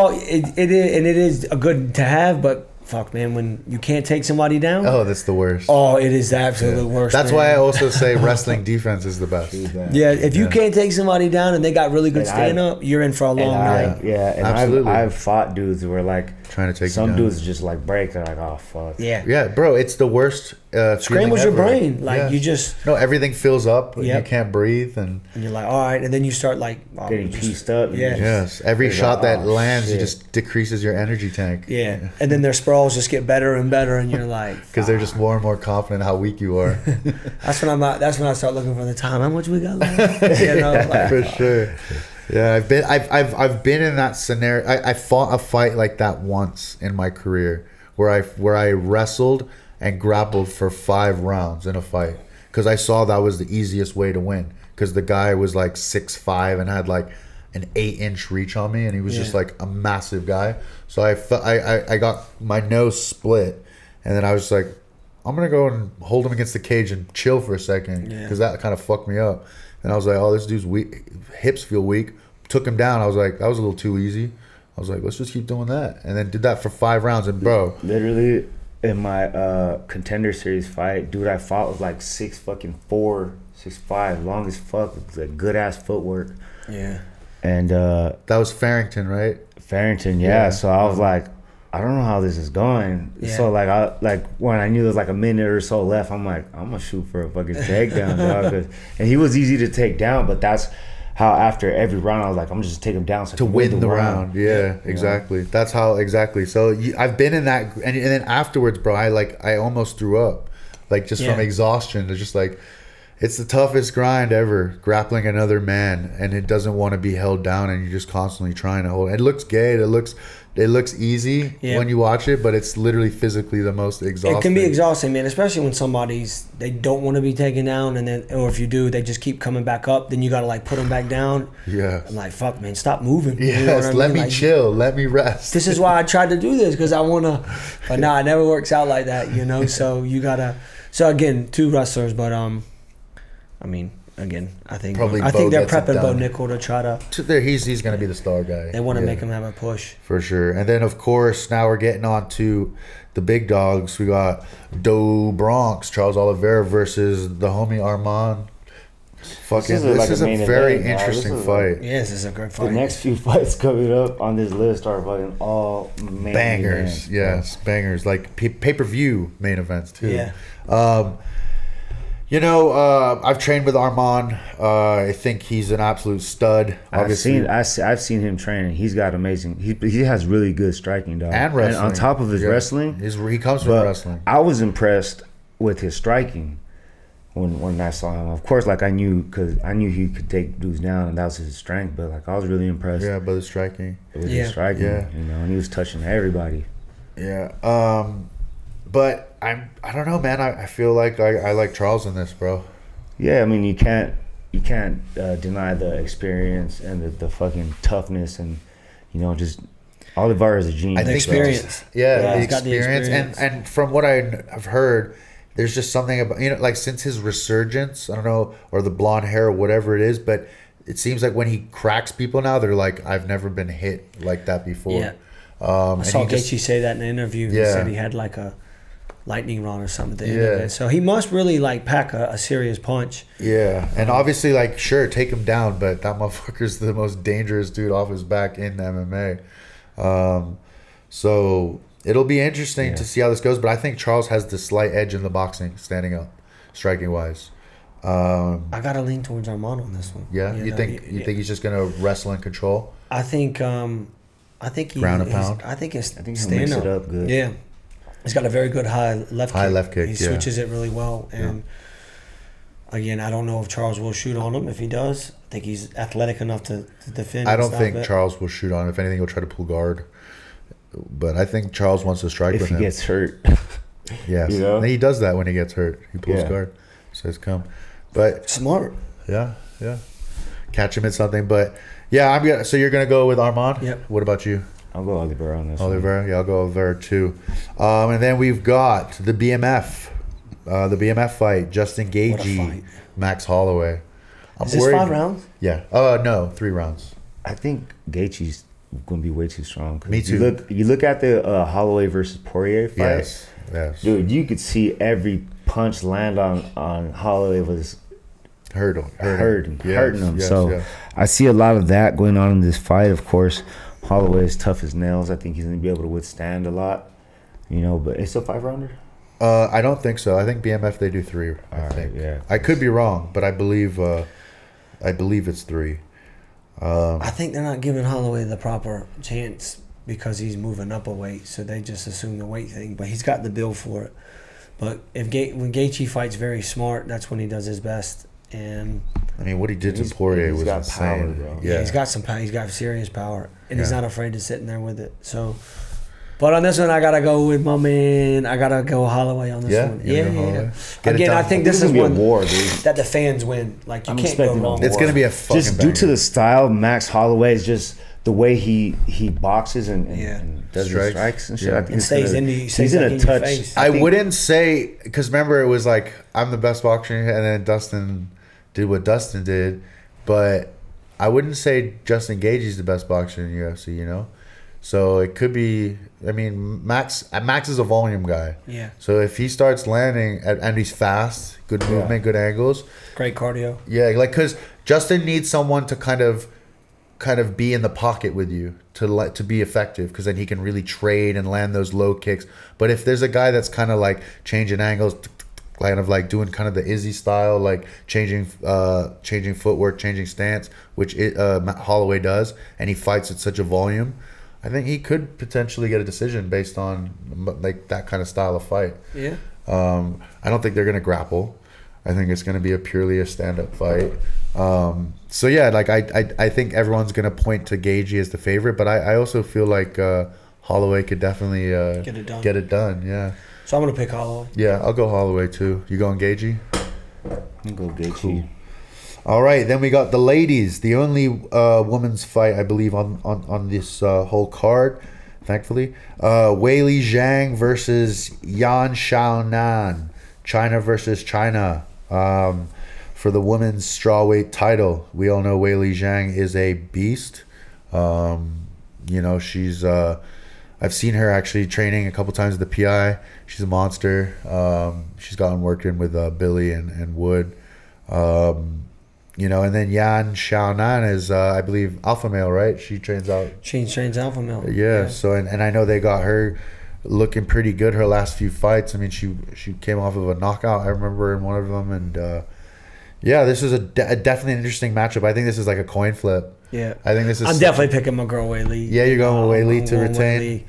is a good to have, but. Fuck, man, when you can't take somebody down. Oh, that's the worst. Oh, it is the absolute worst. That's why I also say wrestling defense is the best. Yeah, if you can't take somebody down and they got really good stand-up, you're in for a long night. And absolutely. I've fought dudes who were like trying to take some dudes just like break. They're like, oh fuck. Yeah, bro, it's the worst. Scrambles your brain. Like you just everything fills up. And you can't breathe, and you're like, all right, and then you start like getting pieced up. Yeah. Yes. Every shot that lands, it just decreases your energy tank. Yeah. And then their sprawls just get better and better, and you're like, because they're just more and more confident how weak you are. That's when I start looking for the time. How much we got left? For sure. Yeah, I've been in that scenario. I fought a fight like that once in my career where I wrestled and grappled for 5 rounds in a fight because I saw that was the easiest way to win because the guy was like 6'5" and had like an 8-inch reach on me, and he was just like a massive guy. So I got my nose split, and then I was like, I'm gonna go and hold him against the cage and chill for a second because that kind of fucked me up. And I was like, oh, this dude's weak. Hips feel weak. Took him down. I was like, that was a little too easy. I was like, let's just keep doing that. And then did that for 5 rounds. And bro, literally in my contender series fight, dude I fought was like 6'4", 6'5", long as fuck. It was like good ass footwork. Yeah. And that was Farrington, right? Farrington, yeah. So I was like, I don't know how this is going. Yeah. So like when I knew there was like a minute or so left, I'm like, I'm gonna shoot for a fucking takedown, dog. And he was easy to take down, but that's how after every round I was like, I'm just take him down so to win the round. Yeah, exactly. That's how exactly. So I've been in that, and then afterwards, bro, I almost threw up, like just from exhaustion. It's just like. It's the toughest grind ever, grappling another man, and it doesn't want to be held down, and you're just constantly trying to hold. It looks gay. It looks easy when you watch it, but it's literally physically the most exhausting. It can be exhausting, man, especially when they don't want to be taken down, and then, or if you do, they just keep coming back up. Then you got to like put them back down. Yeah. I'm like, fuck, man, stop moving. Yes, you know what I mean? Let me chill. Let me rest. This is why I tried to do this because I want to, but nah, it never works out like that, you know. So you gotta. So again, 2 wrestlers, but I mean, again, I think they're prepping Bo Nickel to try to. He's going to be the star guy. They want to make him have a push for sure. And then of course now we're getting on to the big dogs. We got Do Bronx, Charles Oliveira versus the homie Armand. This is a very interesting fight. Yes, this is a great fight. The next few fights coming up on this list are fucking all main bangers. Events, yes, bangers like pay-per-view main events too. Yeah. I've trained with Armand. I think he's an absolute stud. Obviously, I've seen him training. He's got amazing. He has really good striking, dog. And wrestling. And on top of his wrestling, he comes from wrestling. I was impressed with his striking when I saw him. Of course, like I knew he could take dudes down, and that was his strength. But like I was really impressed. Yeah, by the striking. With his striking, and he was touching everybody. Yeah. But I don't know, man. I feel like I like Charles in this, bro. Yeah, I mean, you can't deny the experience and the fucking toughness and, you know, just Oliveira is a genius. I think experience. Yeah, the he's got the experience. experience. And from what I've heard, there's just something about, you know, like since his resurgence, I don't know, or the blonde hair or whatever it is, but it seems like when he cracks people now, they're like, I've never been hit like that before. Yeah. I saw Gaethje say that in an interview. He said he had like a lightning rod or something at the end of it. So he must really like pack a serious punch. Yeah, and obviously, like, sure, take him down, but that motherfucker's the most dangerous dude off his back in MMA. So it'll be interesting to see how this goes, but I think Charles has the slight edge in the boxing, standing up, striking wise. I gotta lean towards Armand on this one. Yeah, you think he's just gonna wrestle and control? I think he ground and pound. I think he'll he'll mix it up good. Yeah, he's got a very good high left kick. He switches it really well, and again, I don't know if Charles will shoot on him. If he does, I think he's athletic enough to defend. I don't think Charles will shoot on him. If anything, he'll try to pull guard. But I think Charles wants to strike with him. If he gets hurt. Yes. You know? And he does that when he gets hurt. He pulls guard. Says come. But smart. Yeah. Catch him at something. But yeah, so you're gonna go with Armand? Yep. What about you? I'll go Oliveira on this Oliveira? Yeah, I'll go Oliveira too. And then we've got the BMF. The BMF fight. Justin Gaethje, Max Holloway. Is this 5 rounds? Yeah. No, 3 rounds. I think Gaethje's going to be way too strong. Me too. You look at the Holloway versus Poirier fight. Yes. Dude, you could see every punch land on Holloway was hurting him. I see a lot of that going on in this fight. Of course, Holloway is tough as nails. I think he's going to be able to withstand a lot. You know, but it's a 5-rounder. I don't think so. I think BMF they do 3. I think. Yeah. I could be wrong, but I believe it's 3. I think they're not giving Holloway the proper chance because he's moving up a weight, so they just assume the weight thing. But he's got the build for it. But when Gaethje fights very smart, that's when he does his best. And I mean, what he did to Poirier was insane. Power, bro. Yeah, he's got some power. He's got serious power, and he's not afraid to sit in there with it. So, but on this one, I gotta go with my man. I gotta go Holloway on this one. Yeah. Again, I think this is one war, dude. That the fans win. Like you can't go wrong. It's gonna be a fucking just due to the style. Max Holloway is just the way he boxes and does his strikes and shit. I think and stays in a touch. I wouldn't say, because remember it was like I'm the best boxer, and then Dustin did what Dustin did, but I wouldn't say Justin Gaethje's the best boxer in UFC. You know. So it could be. I mean, Max is a volume guy. Yeah. So if he starts landing and he's fast, good movement, good angles, great cardio. Yeah, like because Justin needs someone to kind of be in the pocket with you to be effective, because then he can really trade and land those low kicks. But if there's a guy that's kind of like changing angles, kind of like doing kind of the Izzy style, like changing footwork, changing stance, which Holloway does, and he fights at such a volume, I think he could potentially get a decision based on like that kind of style of fight. Yeah. I don't think they're gonna grapple. I think it's gonna be purely a stand-up fight. So yeah, like I think everyone's gonna point to Gaethje as the favorite, but I also feel like Holloway could definitely get it done. Yeah. So I'm gonna pick Holloway. Yeah, I'll go Holloway too. You going Gaethje? I'll go Gaethje. Cool. All right, then we got the ladies. The only women's fight, I believe, on this whole card, thankfully. Weili Zhang versus Yan Xiaonan. China versus China. For the women's strawweight title. We all know Weili Zhang is a beast. You know, she's... I've seen her actually training a couple times at the PI. She's a monster. She's gotten worked in with Billy and Wood. You know, and then Yan Xiaonan is, I believe, alpha male, right? She trains alpha male. Yeah. So and I know they got her looking pretty good her last few fights. I mean, she came off of a knockout, I remember, in one of them, and yeah, this is a definitely an interesting matchup. I think this is like a coin flip. Yeah, I think this is. I'm definitely picking my girl Weili. Yeah, you're going with Weili to retain. Weili.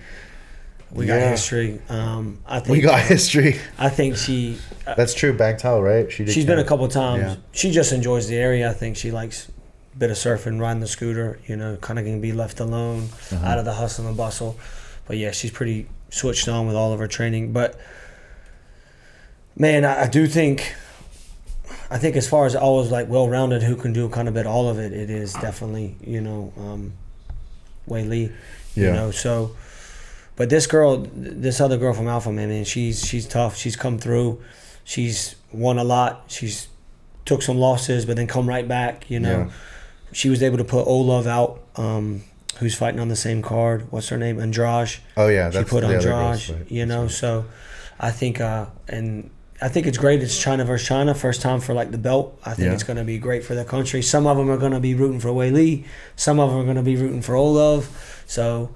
We got history. I think we got history. I think she. That's true. Bang Tao, right? She's been a couple times. Yeah. She just enjoys the area. I think she likes a bit of surfing, riding the scooter. You know, kind of can be left alone, out of the hustle and bustle. But yeah, she's pretty switched on with all of her training. But man, I do think I think as far as always like well-rounded, who can do kind of bit all of it, it is definitely, you know, Wei Li. Yeah. You know, so, but this other girl from Alpha Man, she's tough. She's come through. She's won a lot. She's took some losses, but then come right back. You know, she was able to put Olav out, who's fighting on the same card. What's her name? Andrade. Oh yeah, she put Andrade. You know, so I think I think it's great. It's China versus China, first time for like the belt. I think it's going to be great for the country. Some of them are going to be rooting for Wei Li. Some of them are going to be rooting for Olav. So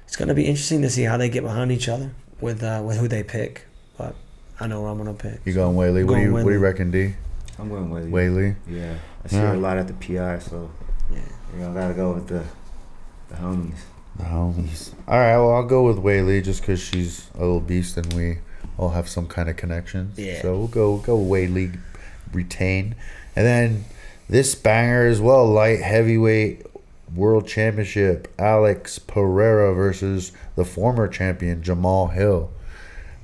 it's going to be interesting to see how they get behind each other with who they pick. But I know where I'm going to pick. You going Wei Li? What do you reckon, D? I'm going Wei Li. Wei Li? Yeah. I see her a lot at the PI, so I got to go with the homies. The homies. All right, well, I'll go with Wei Li just because she's a little beast and we all have some kind of connections. Yeah. So we'll go Wei Li, retain. And then this banger as well, light heavyweight world championship, Alex Pereira versus the former champion, Jamal Hill.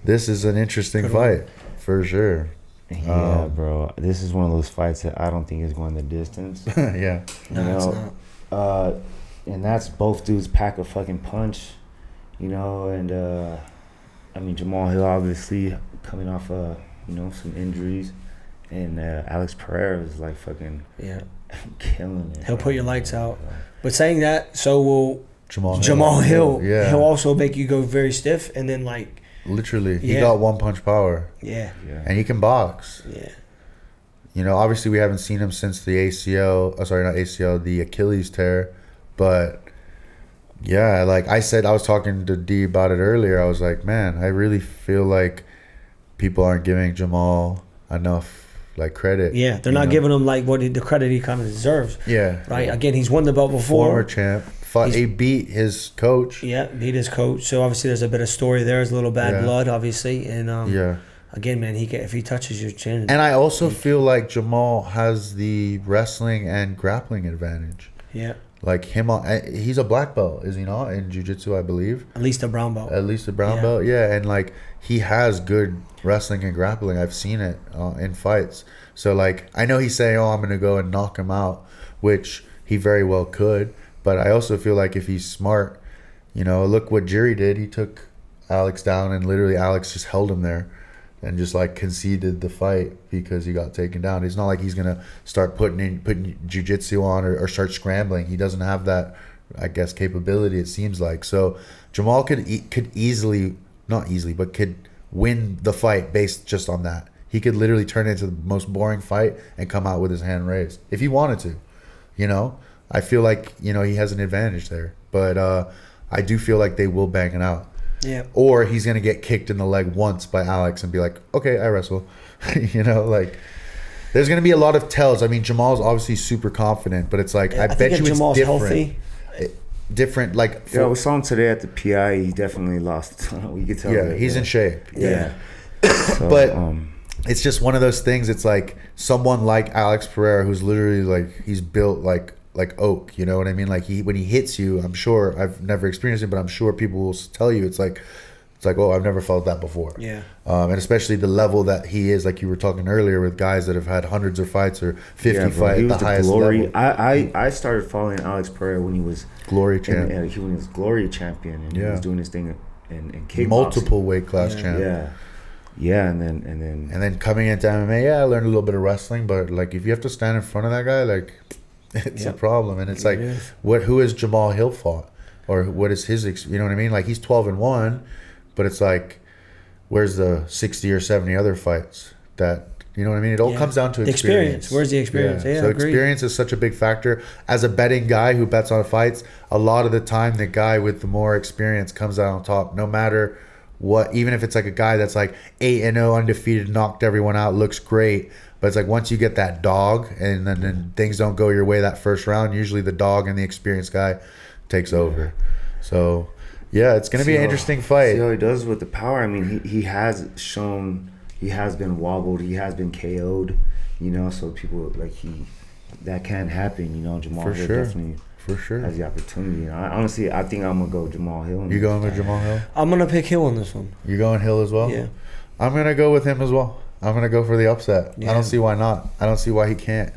This is an interesting fight, for sure. Yeah, bro. This is one of those fights that I don't think is going the distance. Yeah. No, it's not. And that's both dudes pack a fucking punch, you know, and I mean, Jamal Hill obviously coming off some injuries, and Alex Pereira is like fucking killing it. He'll put your lights out. But saying that, so will Jamal Hill. Yeah. He'll also make you go very stiff, and then like literally, he got one punch power. Yeah. And he can box. Yeah. You know, obviously we haven't seen him since the the Achilles tear, but. Yeah, like I said, I was talking to D about it earlier. I was like, man, I really feel like people aren't giving Jamal enough like credit. Yeah, they're not giving him like the credit he kind of deserves. Yeah. Right. Again, he's won the belt before. Former champ. He beat his coach. Yeah, beat his coach. So obviously there's a bit of story there. There's a little bad blood, obviously. And again, man, if he touches your chin. And I also feel like Jamal has the wrestling and grappling advantage. Yeah. Like he's a black belt, is he not, in jiu-jitsu, I believe? At least a brown belt. Belt, yeah. And like he has good wrestling and grappling. I've seen it in fights. So like I know he's saying, I'm going to go and knock him out, which he very well could. But I also feel like if he's smart, you know, look what Jiri did. He took Alex down and literally Alex just held him there and just like conceded the fight because he got taken down. It's not like he's gonna start putting jiu-jitsu on or start scrambling. He doesn't have that, I guess, capability, it seems like. So Jamal could easily, not easily, but could win the fight based just on that. He could literally turn it into the most boring fight and come out with his hand raised if he wanted to. You know, I feel like, you know, he has an advantage there, but I do feel like they will bang it out. Yeah. Or he's going to get kicked in the leg once by Alex and be like, okay, I wrestle. You know, like, there's going to be a lot of tells. I mean, Jamal's obviously super confident, but it's like, I bet you Jamal's it's different. Healthy. Different, like... I saw him today at the PI. He definitely lost. You could tell. Yeah, he's in shape. Yeah. So, but it's just one of those things. It's like someone like Alex Pereira, who's literally like, he's built like oak, you know what I mean? Like when he hits you, I'm sure, I've never experienced it, but I'm sure people will tell you it's like, oh, I've never felt that before. Yeah. And especially the level that he is, like you were talking earlier, with guys that have had hundreds of fights or 50 fights at the highest level. I started following Alex Pereira when he was glory champ. When he was glory champion, and he was doing his thing in kickboxing. Multiple weight class champ. Yeah, and then coming into MMA, I learned a little bit of wrestling, but like if you have to stand in front of that guy, like it's a problem. And it's like, who has Jamal Hill fought, or what is his? You know what I mean? Like he's 12-1, but it's like, where's the 60 or 70 other fights that, you know what I mean? It all comes down to experience. Where's the experience? Yeah, so experience is such a big factor. As a betting guy who bets on fights, a lot of the time the guy with the more experience comes out on top, no matter what. Even if it's like a guy that's like 8-0, undefeated, knocked everyone out, looks great. But it's like once you get that dog and then things don't go your way that first round, usually the dog and the experienced guy takes over. So, yeah, it's going to be an interesting fight. See how he does with the power. I mean, he has shown, he has been wobbled, he has been KO'd, you know, so people, like, that can happen, you know. Jamal Hill definitely has the opportunity. And honestly, I think I'm going to go Jamal Hill. You going with Jamal Hill? I'm going to pick Hill on this one. You going Hill as well? Yeah. I'm going to go with him as well. I'm gonna go for the upset. Yeah. I don't see why not. I don't see why he can't.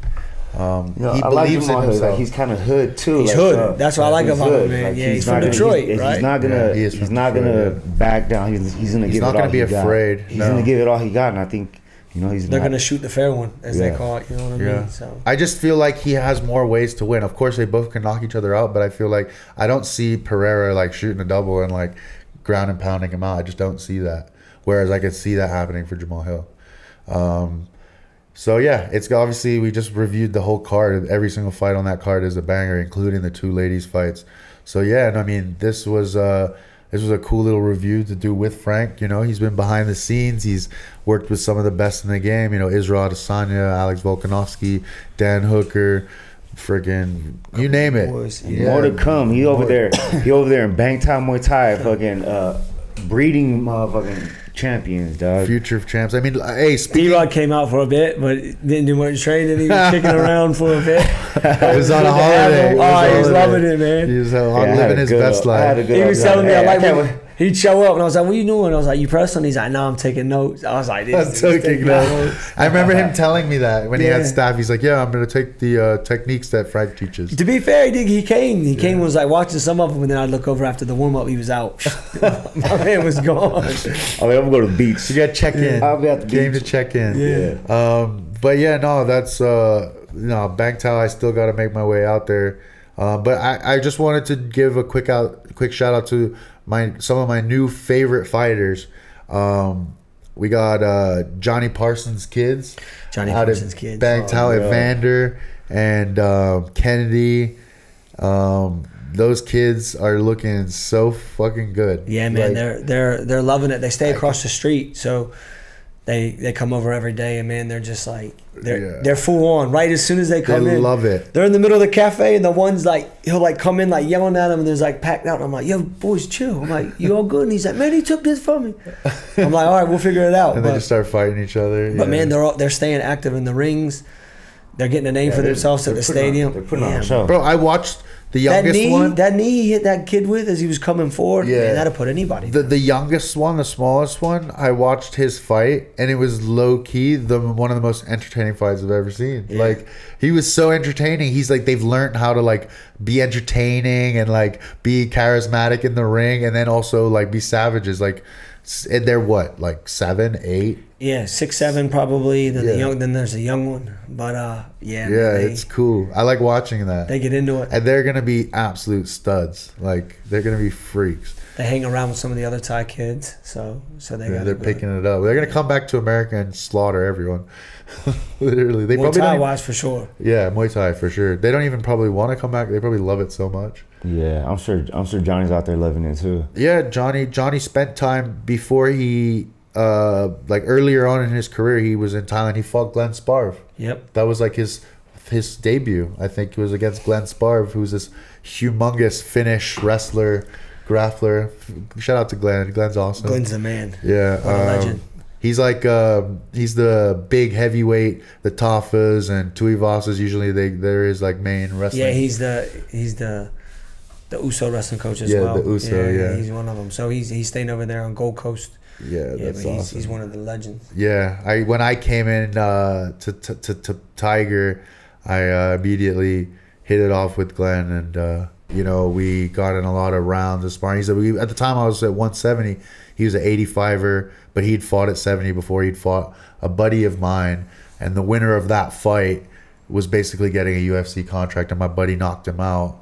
He I believes in himself. Like, he's kind of hood too. He's like, hood. That's what I like about him, man. Like, yeah, he's from Detroit, right? He's not gonna. he is He's from not Detroit, gonna back down. He's gonna give it all. He's not gonna be afraid. He's gonna give it all he got, and I think they're gonna shoot the fair one, as they call it. You know what I mean? So I just feel like he has more ways to win. Of course, they both can knock each other out, but I feel like I don't see Pereira like shooting a double and like ground and pounding him out. I just don't see that. Whereas I could see that happening for Jamal Hill. So yeah, it's obviously we just reviewed the whole card. Every single fight on that card is a banger, including the 2 ladies fights. So yeah, and I mean this was a cool little review to do with Frank. You know, he's been behind the scenes. He's worked with some of the best in the game. You know, Israel Adesanya, Alex Volkanovski, Dan Hooker, friggin' you name it. More to come. He over there in Bang Tao Muay Thai, fucking breeding motherfucking champions, dog. Future of champs. I mean, hey, D-Rod came out for a bit, but didn't do much training. He was kicking around for a bit. It was on a holiday. He was loving it, man. He was living his best life. He was telling me, he'd show up, and I was like, "What are you doing?" I was like, "You pressing?" He's like, "No, I'm taking notes." I was like, I'm taking notes. I remember him telling me that when he had staff. He's like, "Yeah, I'm going to take the techniques that Frank teaches." To be fair, he came. He came and was like watching some of them, and then I'd look over after the warm-up. He was out. My man was gone. I'm going to go to the beach. You got to check in. I'll be at the game beach. to check in. Yeah. But yeah, no, that's Bang Tao. I still got to make my way out there. But I just wanted to give a quick shout out to some of my new favorite fighters. We got Johnny Parsons' kids. Bang Tao, Evander and Kennedy. Those kids are looking so fucking good. Yeah, man, they're loving it. They stay across the street, so they come over every day, and man, they're just like they're full on. Right as soon as they come in, they love it. They're in the middle of the cafe, and the one's like he'll like come in like yelling at him, and there's like packed out. And I'm like, "Yo, boys, chill." I'm like, "You all good?" And he's like, "Man, he took this from me." I'm like, "All right, we'll figure it out." And they just start fighting each other. But man, they're staying active in the rings. They're getting a name for themselves at the stadium. They're putting on a show. Bro, I watched the youngest one. That knee he hit that kid with as he was coming forward. Yeah, man, that'd put anybody. The youngest one, the smallest one, I watched his fight, and it was low key one of the most entertaining fights I've ever seen. Yeah. Like, he was so entertaining. He's like, they've learned how to like be entertaining and like be charismatic in the ring, and then also like be savages. Like, and they're what, like 7, 8? Yeah, 6, 7 probably. Then then there's a young one, but it's cool. I like watching that. They get into it, and they're gonna be absolute studs. Like, they're gonna be freaks. They hang around with some of the other Thai kids, so they're picking it up. They're gonna come back to America and slaughter everyone. Literally, they Muay Thai wise for sure. Yeah, Muay Thai for sure. They don't even probably want to come back. They probably love it so much. Yeah, I'm sure Johnny's out there loving it too. Yeah, Johnny spent time before he like earlier on in his career, he was in Thailand. He fought Glenn Sparv. Yep. That was like his debut. I think it was against Glenn Sparv, who's this humongous Finnish wrestler, grappler. Shout out to Glenn. Glenn's awesome. Glenn's the man. Yeah. What a legend. He's like he's the big heavyweight. The Tafas and Tuivasas usually they're his like main wrestling. Yeah, he's the Uso wrestling coach as well. Yeah, the Uso. Yeah, he's one of them. So he's staying over there on Gold Coast. Yeah, that's awesome. He's one of the legends. Yeah, when I came in to Tiger, I immediately hit it off with Glenn, and we got in a lot of rounds of sparring. He said at the time I was at 170. He was an 85er, but he'd fought at 70 before. He'd fought a buddy of mine, and the winner of that fight was basically getting a UFC contract, and my buddy knocked him out.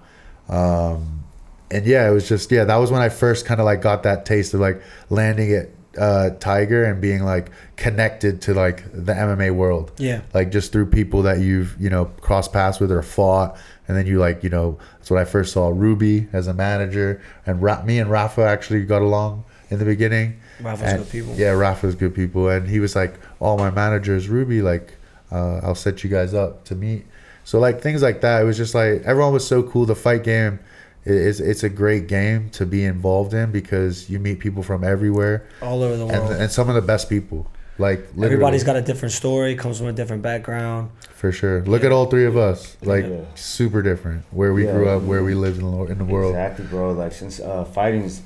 And it was just that was when I first kind of like got that taste of like landing at Tiger and being like connected to like the MMA world. Yeah, like just through people that you've crossed paths with or fought, and then you like that's what I first saw Ruby as a manager, and me and Rafa actually got along in the beginning. Rafa's good people. Yeah, Rafa's good people, and he was like, all my managers, Ruby, like I'll set you guys up to meet. So like things like that. It was just like everyone was so cool. The fight game. It's a great game to be involved in because you meet people from everywhere, all over the world, and some of the best people. Like literally. Everybody's got a different story, comes from a different background. For sure. Look at all three of us, like super different. Where we grew up, where we lived in the world. Exactly, bro. Like since fighting's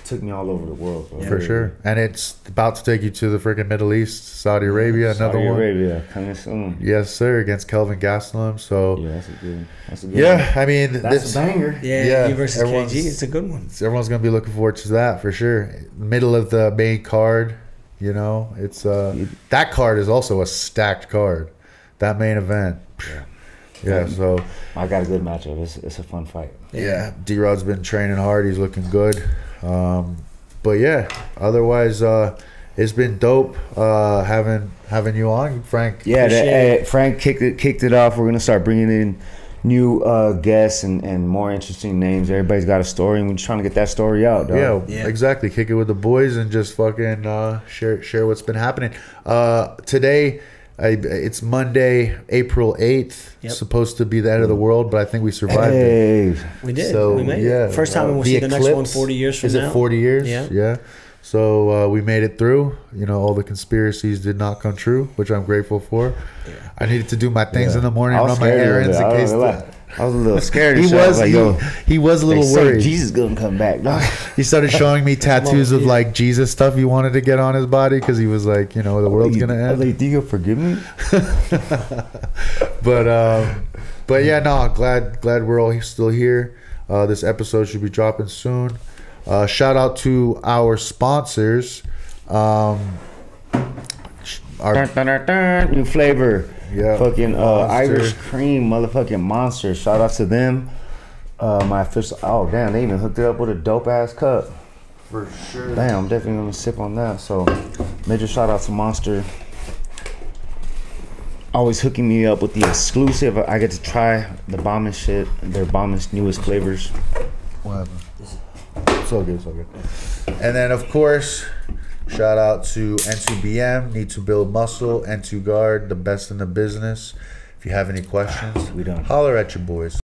took me all over the world, bro. For sure. And it's about to take you to the freaking Middle East, Saudi Arabia, another Saudi one. Arabia coming soon. Yes, sir, against Kelvin Gastelum. So Yeah, that's a good. That's a good. yeah, I mean, That's a banger. Yeah, you versus everyone's- KG. It's a good one. Everyone's gonna be looking forward to that for sure. Middle of the main card, you know, it's that card is also a stacked card. That main event. Yeah, so I got a good matchup. It's a fun fight. yeah, D-Rod's been training hard. He's looking good. But yeah, otherwise, it's been dope having you on, Frank. Yeah, Appreciate Frank kicked it off. We're gonna start bringing in new guests and more interesting names. Everybody's got a story, and we're just trying to get that story out, dog. Yeah, exactly. Kick it with the boys and just fucking share what's been happening. Today, it's Monday, April 8th. Yep. Supposed to be the end of the world, but I think we survived it. Hey, We did. So, We made yeah, it. First time we'll see the next one 40 years from Is now. it 40 years? Yeah. So we made it through. You know, all the conspiracies did not come true, which I'm grateful for. Yeah. I needed to do my things Yeah. in the morning, I was run my scared a little errands bit. in I case. was a little scared. He and shit. I was like, yo, he was a they little say worried. Jesus gonna come back, dog. He started showing me tattoos of yeah. like Jesus stuff he wanted to get on his body because he was like, you know, the world's gonna I was end. like, do you forgive me? But yeah, no, glad we're all still here. This episode should be dropping soon. Shout out to our sponsors. Our Dun, dun, dun, dun, new flavor. Yeah, Fucking Monster. Irish cream, motherfucking Monster. Shout out to them. My official. Oh damn, they even hooked it up with a dope ass cup. for sure. Damn, I'm definitely gonna sip on that. So, major shout out to Monster. Always hooking me up with the exclusive. I get to try the bombing shit, their bombing newest flavors. What happened? So good, so good. And then of course, shout out to N2BM, Need to Build Muscle, N2 Guard, the best in the business. If you have any questions, We done. holler at your boys.